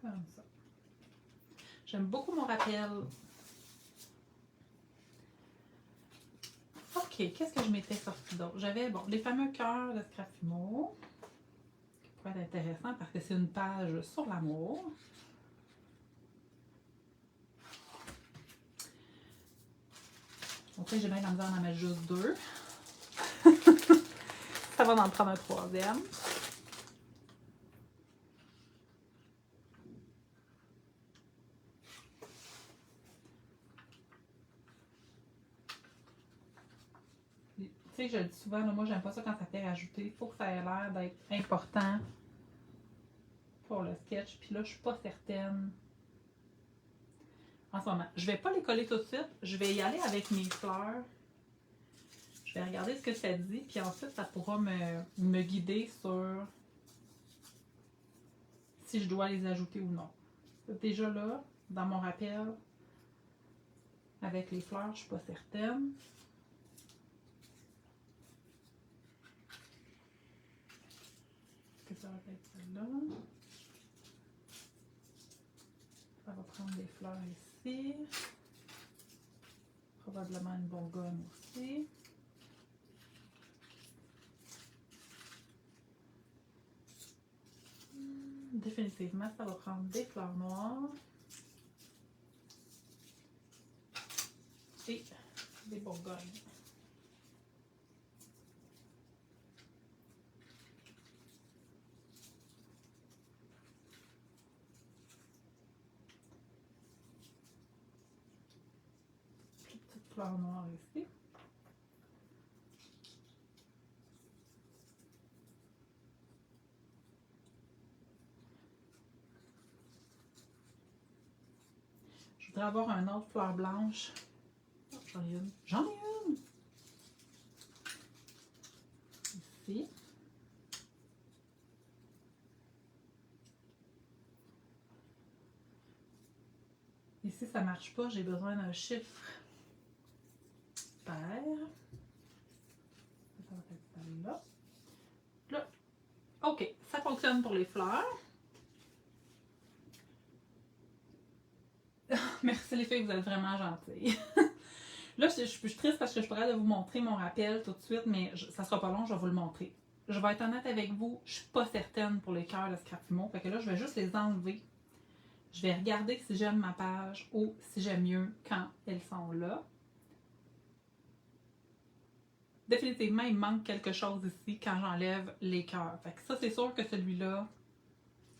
Comme ça. J'aime beaucoup mon rappel. OK, qu'est-ce que je m'étais sorti d'autre? J'avais, bon, les fameux cœurs de Scrapimo, qui pourraient être intéressants parce que c'est une page sur l'amour. Donc, j'ai bien la misère d'en mettre juste 2. Ça va en prendre un 3e. Tu sais, je le dis souvent, là, moi, j'aime pas ça quand ça fait rajouter. Il faut que ça ait l'air d'être important pour le sketch. Puis là, je suis pas certaine en ce moment. Je vais pas les coller tout de suite. Je vais y aller avec mes fleurs. Je vais regarder ce que ça dit. Puis ensuite, ça pourra me guider sur si je dois les ajouter ou non. Déjà là, dans mon rappel, avec les fleurs, je suis pas certaine. Est-ce que ça va être celle-là? Ça va prendre des fleurs ici. Probablement une bourgogne aussi. Définitivement, ça va prendre des fleurs noires et des bourgognes. Plus petite fleur noire ici. Je voudrais avoir une autre fleur blanche. Oh, j'en ai une. J'en ai une! Ici. Ici, ça ne marche pas. J'ai besoin d'un chiffre pair. Ça va être celle-là. Là. OK. Ça fonctionne pour les fleurs. Merci les filles, vous êtes vraiment gentilles. Là, je suis triste parce que je pourrais vous montrer mon rappel tout de suite, mais ça sera pas long, je vais vous le montrer. Je vais être honnête avec vous, je suis pas certaine pour les cœurs de Scrapimo. Fait que là, je vais juste les enlever. Je vais regarder si j'aime ma page ou si j'aime mieux quand elles sont là. Définitivement, il manque quelque chose ici quand j'enlève les cœurs. Fait que ça, c'est sûr que celui-là,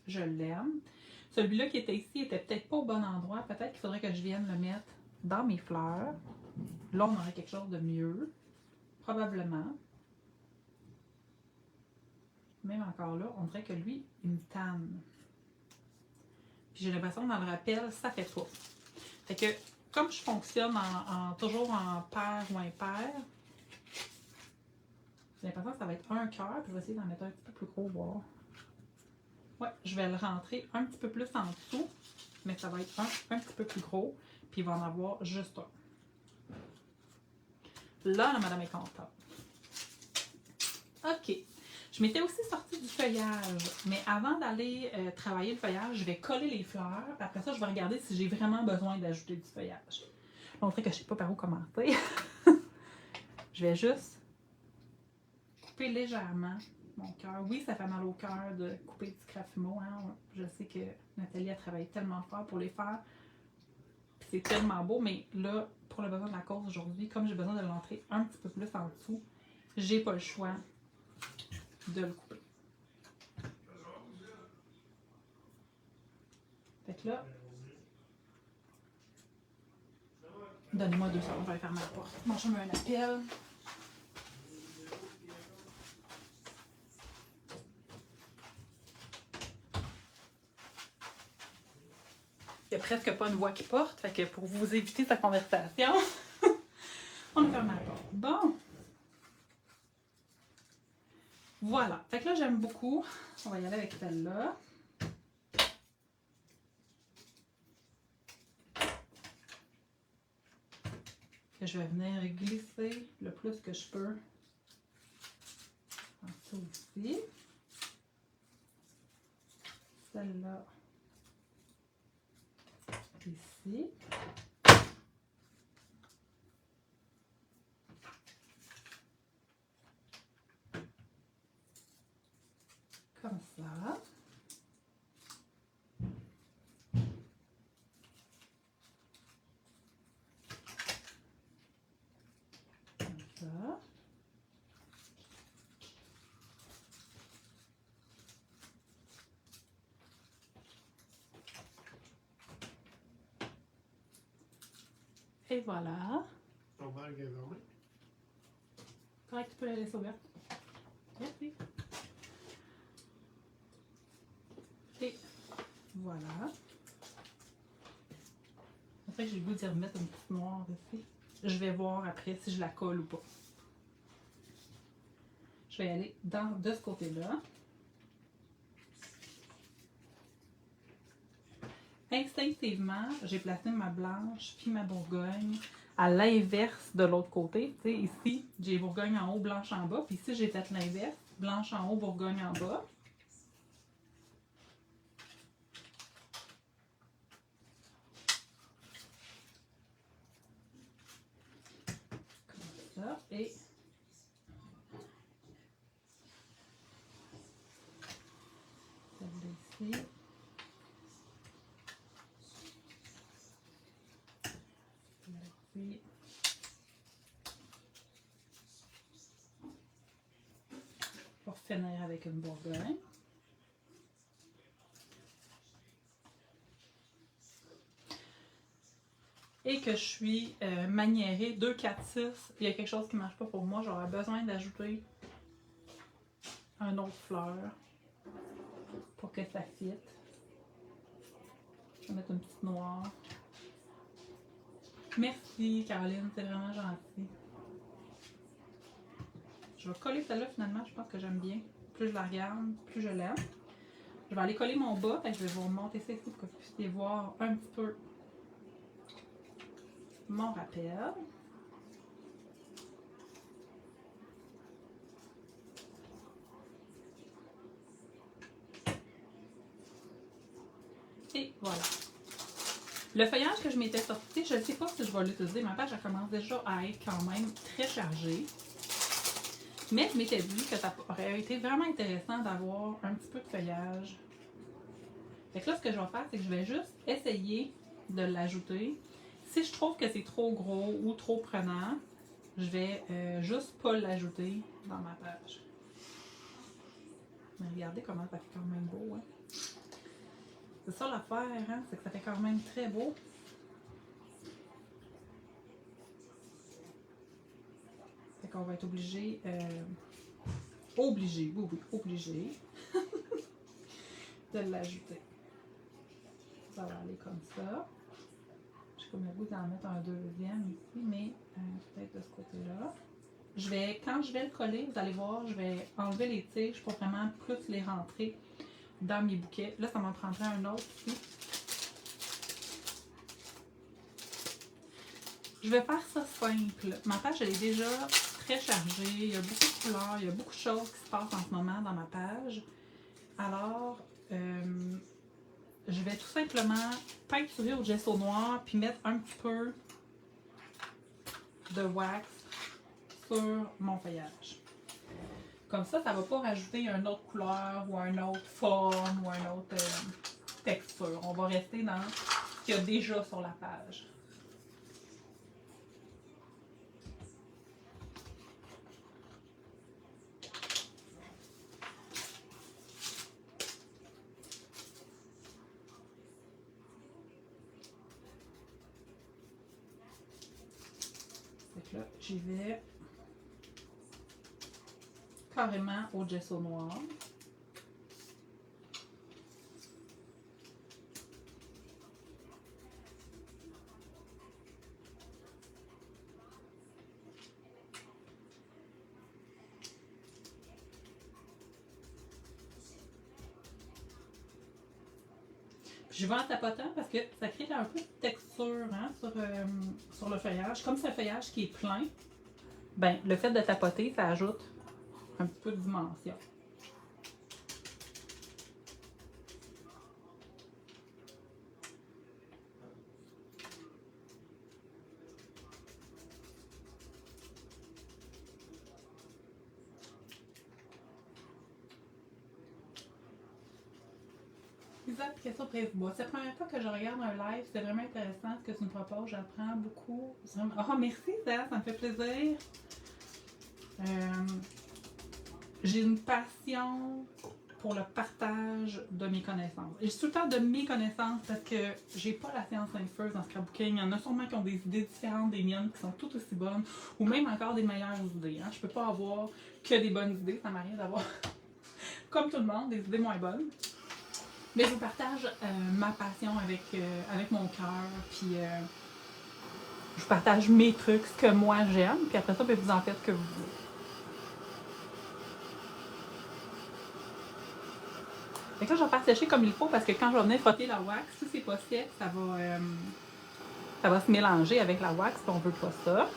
je l'aime. Celui-là qui était ici était peut-être pas au bon endroit. Peut-être qu'il faudrait que je vienne le mettre dans mes fleurs. Là, on aurait quelque chose de mieux. Probablement. Même encore là, on dirait que lui, il me tanne. Puis j'ai l'impression que dans le rappel, ça fait pas. Fait que, comme je fonctionne toujours en paire ou impair, j'ai l'impression que ça va être un cœur. Puis je vais essayer d'en mettre un petit peu plus gros, voir. Ouais, je vais le rentrer un petit peu plus en dessous, mais ça va être un petit peu plus gros. Puis il va en avoir juste un. Là, la madame est contente. OK. Je m'étais aussi sortie du feuillage, mais avant d'aller travailler le feuillage, je vais coller les fleurs. Après ça, je vais regarder si j'ai vraiment besoin d'ajouter du feuillage. On dirait que je ne sais pas par où commencer. Je vais juste couper légèrement mon cœur. Oui, ça fait mal au cœur de couper du Scrapimo. Hein? Je sais que Nathalie a travaillé tellement fort pour les faire. C'est tellement beau, mais là, pour le besoin de la cause aujourd'hui, comme j'ai besoin de l'entrer un petit peu plus en dessous, j'ai pas le choix de le couper. Fait que là, donnez-moi 2 secondes, je vais aller fermer la porte. Mon chum a un appel. Il n'y a presque pas une voix qui porte, fait que pour vous éviter sa conversation, on ferme la porte. Bon. Voilà. Fait que là, j'aime beaucoup. On va y aller avec celle-là. Que je vais venir glisser le plus que je peux en dessous ici. Celle-là ici. Comme ça. Comme ça. Et voilà. Ton verre est fermé? Correct, tu peux la laisser ouverte. Merci. Et voilà. Après, j'ai le goût d'y remettre une petite noire ici. Je vais voir après si je la colle ou pas. Je vais aller de ce côté-là. Instinctivement, j'ai placé ma blanche puis ma bourgogne à l'inverse de l'autre côté. Tu sais, ici, j'ai bourgogne en haut, blanche en bas. Puis ici, j'ai fait l'inverse. Blanche en haut, bourgogne en bas. ça. Et celle-là ici. Celle-là. Pour finir avec une bourgogne. Et que je suis maniérée 2, 4, 6, il y a quelque chose qui ne marche pas pour moi, j'aurais besoin d'ajouter un autre fleur pour que ça fitte. Je vais mettre une petite noire. Merci Caroline, c'est vraiment gentil. Je vais coller celle-là finalement, je pense que j'aime bien. Plus je la regarde, plus je l'aime. Je vais aller coller mon bas, et je vais vous remonter ça ici pour que vous puissiez voir un petit peu mon rappel. Et voilà. Le feuillage que je m'étais sorti, je ne sais pas si je vais l'utiliser. Ma page elle commence déjà à être quand même très chargée. Mais je m'étais dit que ça aurait été vraiment intéressant d'avoir un petit peu de feuillage. Fait que là, ce que je vais faire, c'est que je vais juste essayer de l'ajouter. Si je trouve que c'est trop gros ou trop prenant, je vais juste pas l'ajouter dans ma page. Mais regardez comment ça fait quand même beau, hein? C'est ça l'affaire, hein? C'est que ça fait quand même très beau. Fait qu'on va être obligé, obligé de l'ajouter. Ça va aller comme ça. J'ai comme le goût d'en mettre un deuxième ici, mais peut-être de ce côté-là. Quand je vais le coller, vous allez voir, je vais enlever les tiges pour vraiment plus les rentrer dans mes bouquets. Là, ça m'en prendrait un autre ici. Je vais faire ça simple. Ma page, elle est déjà très chargée. Il y a beaucoup de couleurs, il y a beaucoup de choses qui se passent en ce moment dans ma page. Alors, je vais tout simplement peinturer au gesso noir puis mettre un petit peu de wax sur mon feuillage. Comme ça ne va pas rajouter une autre couleur ou une autre forme ou une autre texture. On va rester dans ce qu'il y a déjà sur la page. Là, j'y vais carrément au gesso noir. Je vais en tapotant parce que ça crée un peu de texture, hein, sur le feuillage. Comme c'est un feuillage qui est plein, ben, le fait de tapoter, ça ajoute un petit peu de dimension. Application Prévost. C'est la première fois que je regarde un live. C'est vraiment intéressant ce que tu me proposes. J'apprends beaucoup. Oh, merci, ça me fait plaisir. J'ai une passion pour le partage de mes connaissances. Et je dis tout le temps de mes connaissances parce que j'ai pas la science infuse dans scrapbooking. Il y en a sûrement qui ont des idées différentes des miennes qui sont toutes aussi bonnes ou même encore des meilleures idées. Hein. Je peux pas avoir que des bonnes idées. Ça m'arrive d'avoir, comme tout le monde, des idées moins bonnes. Mais je vous partage ma passion avec mon cœur, puis je vous partage mes trucs, ce que moi j'aime, puis après ça, vous en faites ce que vous voulez. Fait que là, je vais faire sécher comme il faut parce que quand je vais venir frotter la wax, si c'est pas sec, ça va se mélanger avec la wax, puis on veut pas ça.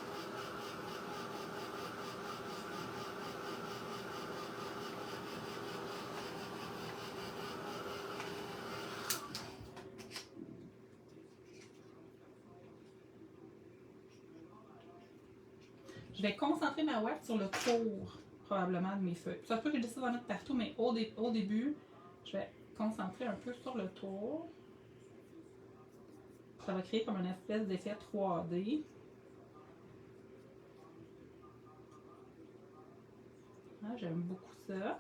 Je vais concentrer ma wax sur le tour, probablement, de mes feuilles. Ça se peut que je décide d'en mettre partout, mais au début, je vais concentrer un peu sur le tour. Ça va créer comme une espèce d'effet 3D. Ah, j'aime beaucoup ça.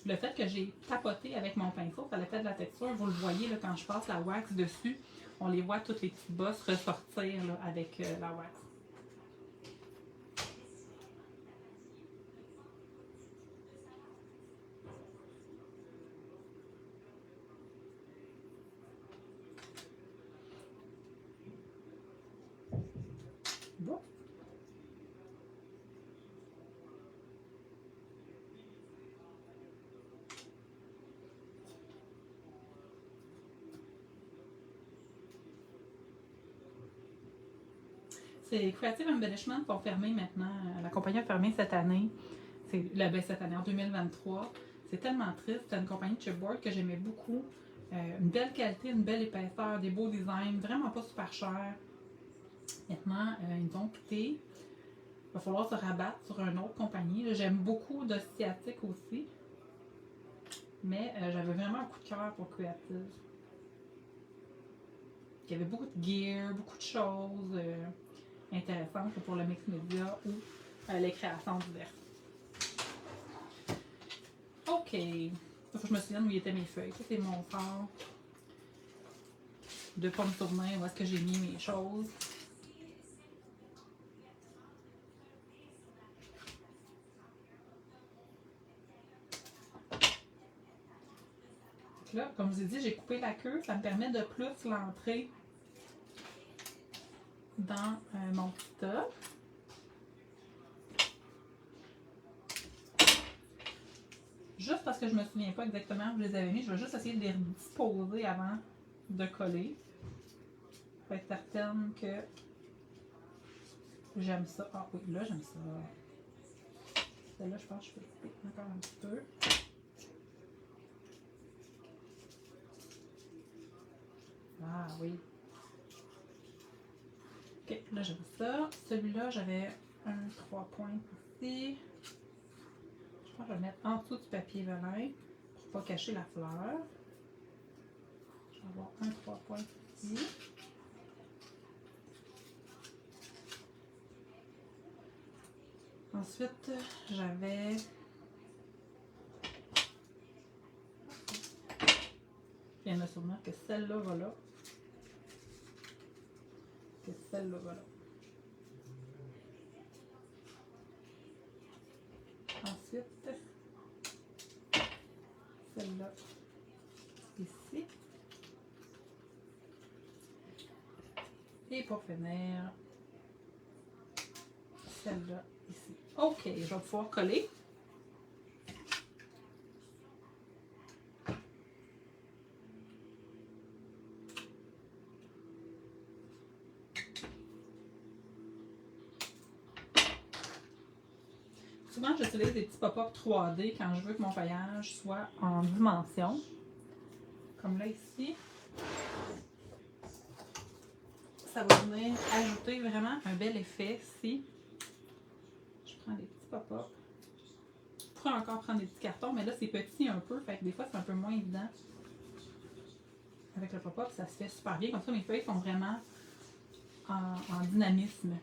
Le fait que j'ai tapoté avec mon pinceau, ça a fait de la texture. Vous le voyez là, quand je passe la wax dessus, on les voit toutes les petites bosses ressortir là, avec la wax. Bon. C'est Creative Embellishment qui ont fermé maintenant. La compagnie a fermé cette année. Cette année, en 2023. C'est tellement triste. C'était une compagnie de chipboard que j'aimais beaucoup. Une belle qualité, une belle épaisseur, des beaux designs, vraiment pas super cher. Maintenant, ils ont quitté. Il va falloir se rabattre sur une autre compagnie. J'aime beaucoup de sciatique aussi. Mais j'avais vraiment un coup de cœur pour Creative. Il y avait beaucoup de gear, beaucoup de choses intéressantes pour le mix média ou les créations diverses. OK. Il faut que je me souvienne où étaient mes feuilles. Ça, c'est mon fort. De ne pas me souvenir où est-ce que j'ai mis mes choses. Là, comme je vous ai dit, j'ai coupé la queue. Ça me permet de plus l'entrer dans mon petit top. Juste parce que je me souviens pas exactement où je les avais mis, je vais juste essayer de les disposer avant de coller. Pour être certaine que j'aime ça. Ah oui, là j'aime ça. Celle-là, je pense que je peux couper encore un petit peu. Ah oui. Ok, là j'aime ça. Celui-là, j'avais un 3 points ici. Je pense que je vais le mettre en dessous du papier velin pour pas cacher la fleur. Je vais avoir un 3 points ici. Ensuite, j'avais... Je viens de me souvenir que celle-là va là. Que celle-là va là. Ensuite, celle-là ici. Et pour finir, celle-là ici. OK, je vais pouvoir coller. Souvent, j'utilise des petits pop-up 3D quand je veux que mon feuillage soit en dimension. Comme là, ici. Ça va venir ajouter vraiment un bel effet si je prends des petits pop-up. Je pourrais encore prendre des petits cartons, mais là, c'est petit un peu. Fait que des fois, c'est un peu moins évident. Avec le pop-up, ça se fait super bien. Comme ça, mes feuilles sont vraiment en dynamisme.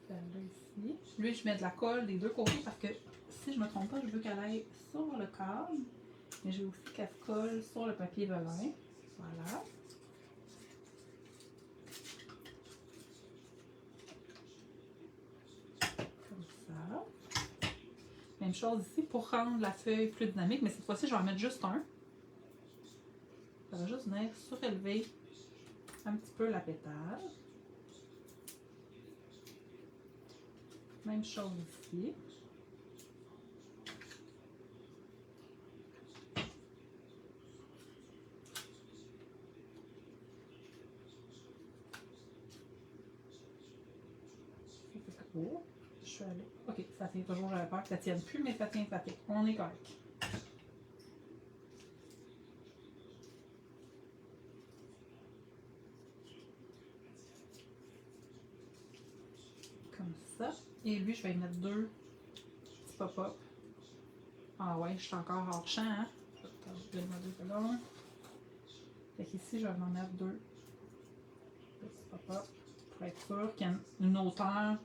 Celle-là ici. Lui, je mets de la colle des deux côtés parce que si je ne me trompe pas, je veux qu'elle aille sur le cadre. Mais je veux aussi qu'elle se colle sur le papier velin. Voilà. Comme ça. Même chose ici pour rendre la feuille plus dynamique, mais cette fois-ci, je vais en mettre juste un. Ça va juste venir surélever un petit peu la pétale. Même chose ici. Oh, je suis allée. Ok, ça tient toujours, j'avais peur que ça tienne plus, mais ça tient. On est correct. Comme ça. Et lui, je vais y mettre 2 petits pop-up. Ah ouais, je suis encore hors champ, hein? Donne-moi 2 secondes. Fait qu'ici, je vais en mettre 2 petits pop-up pour être sûr qu'il y a une hauteur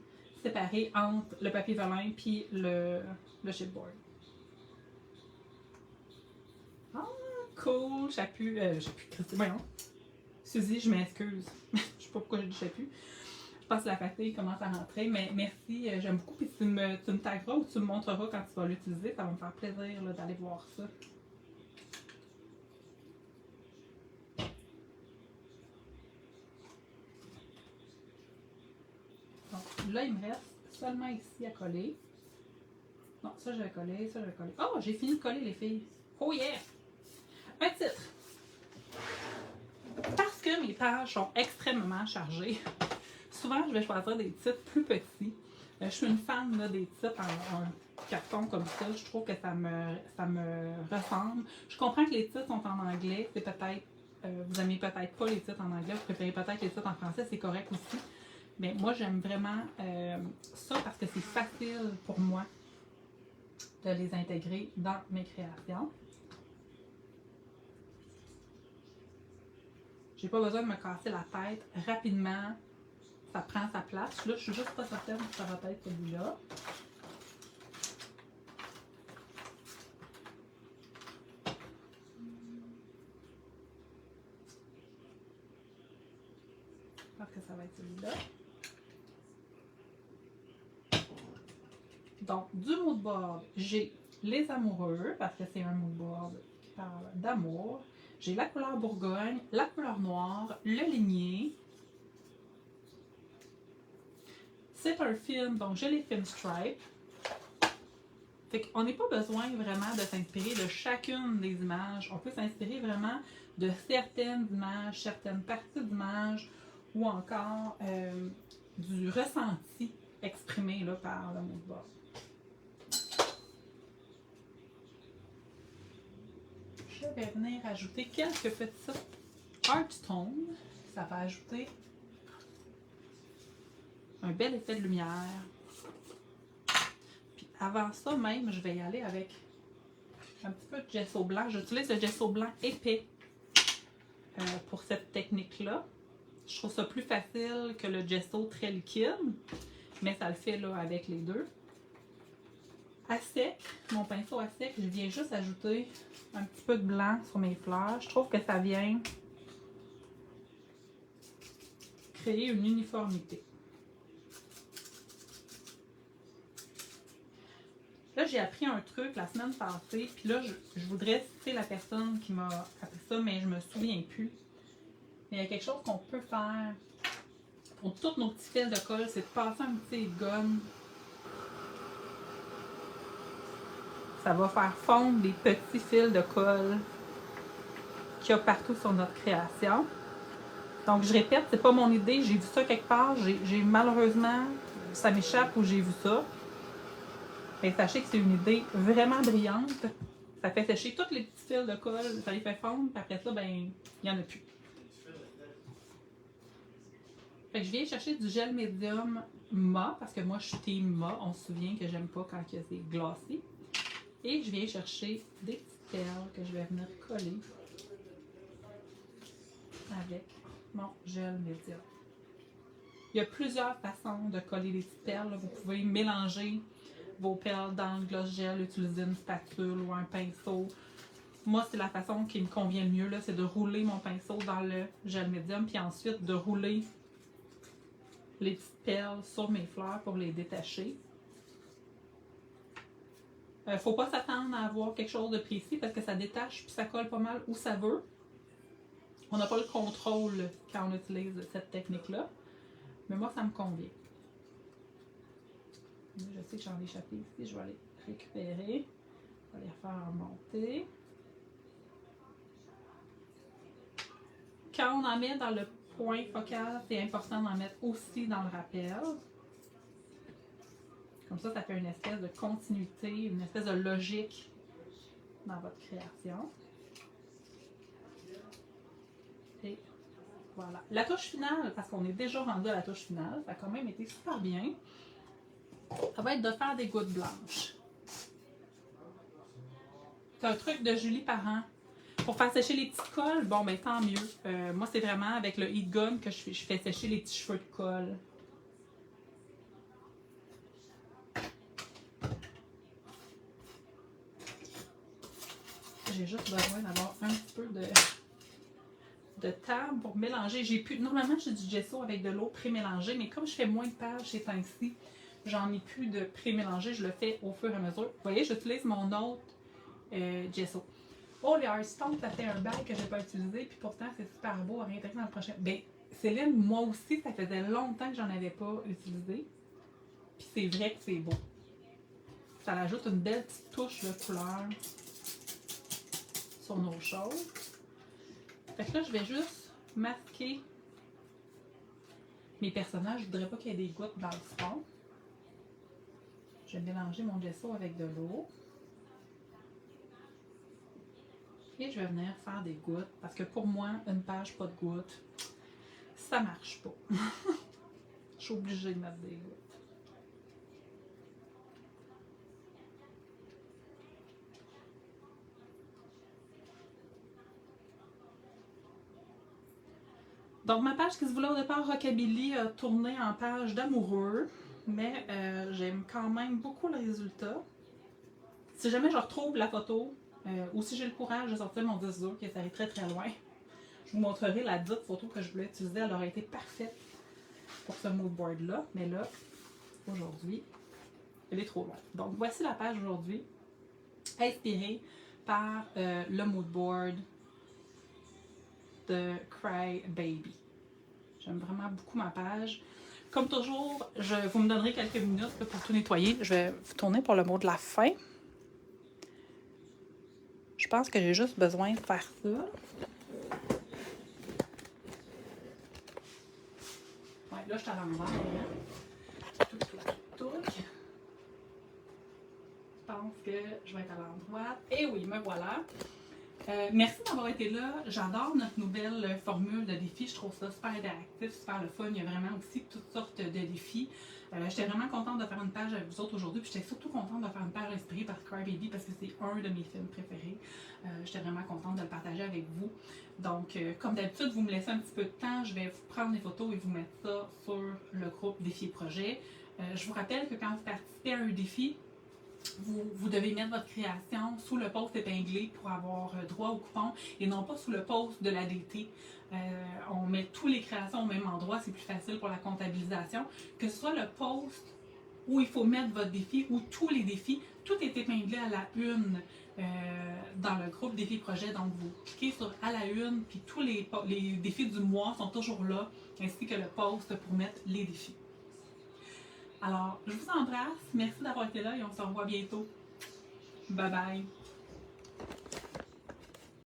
séparée entre le papier velin et le chipboard. Ah, cool! J'ai pu Christy, voyons. Suzy, je m'excuse. Je sais pas pourquoi j'ai dit j'ai pu. Je pense que la fatigue commence à rentrer, mais merci, j'aime beaucoup. Puis tu me tagueras ou tu me montreras quand tu vas l'utiliser. Ça va me faire plaisir d'aller voir ça. Donc là, il me reste seulement ici à coller. Non, ça je vais coller, ça je vais coller. Oh, j'ai fini de coller les filles. Oh yeah! Un titre. Parce que mes pages sont extrêmement chargées, souvent je vais choisir des titres plus petits. Je suis une fan là, des titres en carton comme ça. Je trouve que ça me ressemble. Je comprends que les titres sont en anglais. C'est peut-être, vous aimez peut-être pas les titres en anglais, vous préférez peut-être les titres en français, c'est correct aussi. Mais moi, j'aime vraiment ça parce que c'est facile pour moi de les intégrer dans mes créations. J'ai pas besoin de me casser la tête rapidement. Ça prend sa place. Là, je suis juste pas certaine que ça va être celui-là. Je pense que ça va être celui-là. Donc, du moodboard, j'ai les amoureux, parce que c'est un moodboard qui parle d'amour. J'ai la couleur Bourgogne, la couleur noire, le ligné. C'est un film, donc j'ai les film stripes. Fait qu'on n'a pas besoin vraiment de s'inspirer de chacune des images. On peut s'inspirer vraiment de certaines images, certaines parties d'images ou encore du ressenti exprimé là, par le moodboard. Je vais venir ajouter quelques petits heartstones. Ça va ajouter un bel effet de lumière. Puis avant ça même, je vais y aller avec un petit peu de gesso blanc. J'utilise le gesso blanc épais pour cette technique-là. Je trouve ça plus facile que le gesso très liquide, mais ça le fait là avec les deux. À sec, mon pinceau à sec, je viens juste ajouter un petit peu de blanc sur mes fleurs. Je trouve que ça vient créer une uniformité. Là, j'ai appris un truc la semaine passée, puis là, je voudrais citer la personne qui m'a appris ça, mais je me souviens plus. Mais il y a quelque chose qu'on peut faire pour tous nos petits fils de colle, c'est de passer un petit gomme. Ça va faire fondre les petits fils de colle qu'il y a partout sur notre création. Donc, je répète, c'est pas mon idée, j'ai vu ça quelque part, j'ai malheureusement, ça m'échappe où j'ai vu ça. Et sachez que c'est une idée vraiment brillante. Ça fait sécher tous les petits fils de colle, ça les fait fondre, puis après ça, ben, il n'y en a plus. Fait que je viens chercher du gel médium mat, parce que moi je suis team mat. On se souvient que j'aime pas quand c'est glacé. Et je viens chercher des petites perles que je vais venir coller avec mon gel médium. Il y a plusieurs façons de coller les petites perles. Vous pouvez mélanger vos perles dans le gloss gel, utiliser une spatule ou un pinceau. Moi, c'est la façon qui me convient le mieux, c'est de rouler mon pinceau dans le gel médium, puis ensuite de rouler les petites perles sur mes fleurs pour les détacher. Faut pas s'attendre à avoir quelque chose de précis parce que ça détache puis ça colle pas mal où ça veut. On n'a pas le contrôle quand on utilise cette technique-là. Mais moi, ça me convient. Je sais que j'en ai échappé ici. Je vais aller récupérer. Je vais les faire monter. Quand on en met dans le point focal, c'est important d'en mettre aussi dans le rappel. Comme ça fait une espèce de continuité, une espèce de logique dans votre création. Et voilà. La touche finale, parce qu'on est déjà rendu à la touche finale, ça a quand même été super bien. Ça va être de faire des gouttes blanches. C'est un truc de Julie Parent. Pour faire sécher les petits cols, bon ben tant mieux. Moi c'est vraiment avec le heat gun que je fais sécher les petits cheveux de colle. J'ai juste besoin d'avoir un petit peu de table pour mélanger. Normalement j'ai du gesso avec de l'eau pré-mélangée, mais comme je fais moins de pages ces temps-ci, j'en ai plus de pré-mélangé, je le fais au fur et à mesure. Vous voyez, j'utilise mon autre gesso. Oh, les Hearthstone, ça fait un bail que je n'ai pas utilisé, puis pourtant c'est super beau à réintégrer dans le prochain. Ben, Céline, moi aussi, ça faisait longtemps que j'en avais pas utilisé. Puis c'est vrai que c'est beau. Ça ajoute une belle petite touche de couleur sur nos choses. Fait que là, je vais juste masquer mes personnages. Je voudrais pas qu'il y ait des gouttes dans le front. Je vais mélanger mon gesso avec de l'eau. Et je vais venir faire des gouttes, parce que pour moi, une page pas de gouttes, ça marche pas. Je suis obligée de mettre des gouttes. Donc ma page qui se voulait au départ Rockabilly a tourné en page d'amoureux, mais j'aime quand même beaucoup le résultat. Si jamais je retrouve la photo, ou si j'ai le courage de sortir mon disque dur qui est allé très très loin, je vous montrerai la dite photo que je voulais utiliser. Elle aurait été parfaite pour ce mood board là, mais là, aujourd'hui, elle est trop loin. Donc voici la page aujourd'hui, inspirée par le mood board de Cry Baby. J'aime vraiment beaucoup ma page. Comme toujours, vous me donnerez quelques minutes là, pour tout nettoyer. Je vais vous tourner pour le mot de la fin. Je pense que j'ai juste besoin de faire ça. Ouais, là, je suis à l'envers. Je pense que je vais être à l'endroit. Et oui, me voilà. Merci d'avoir été là. J'adore notre nouvelle formule de défi. Je trouve ça super interactif, super le fun. Il y a vraiment aussi toutes sortes de défis. J'étais vraiment contente de faire une page avec vous autres aujourd'hui. Puis j'étais surtout contente de faire une page inspirée par Cry Baby parce que c'est un de mes films préférés. J'étais vraiment contente de le partager avec vous. Donc, comme d'habitude, vous me laissez un petit peu de temps. Je vais vous prendre des photos et vous mettre ça sur le groupe Défi et Projet. Je vous rappelle que quand vous participez à un défi, vous devez mettre votre création sous le post épinglé pour avoir droit au coupon et non pas sous le post de la DT. On met toutes les créations au même endroit, c'est plus facile pour la comptabilisation. Que ce soit le post où il faut mettre votre défi ou tous les défis, tout est épinglé à la une dans le groupe Défi Projet. Donc vous cliquez sur à la une, puis tous les défis du mois sont toujours là, ainsi que le post pour mettre les défis. Alors, je vous embrasse. Merci d'avoir été là et on se revoit bientôt. Bye bye.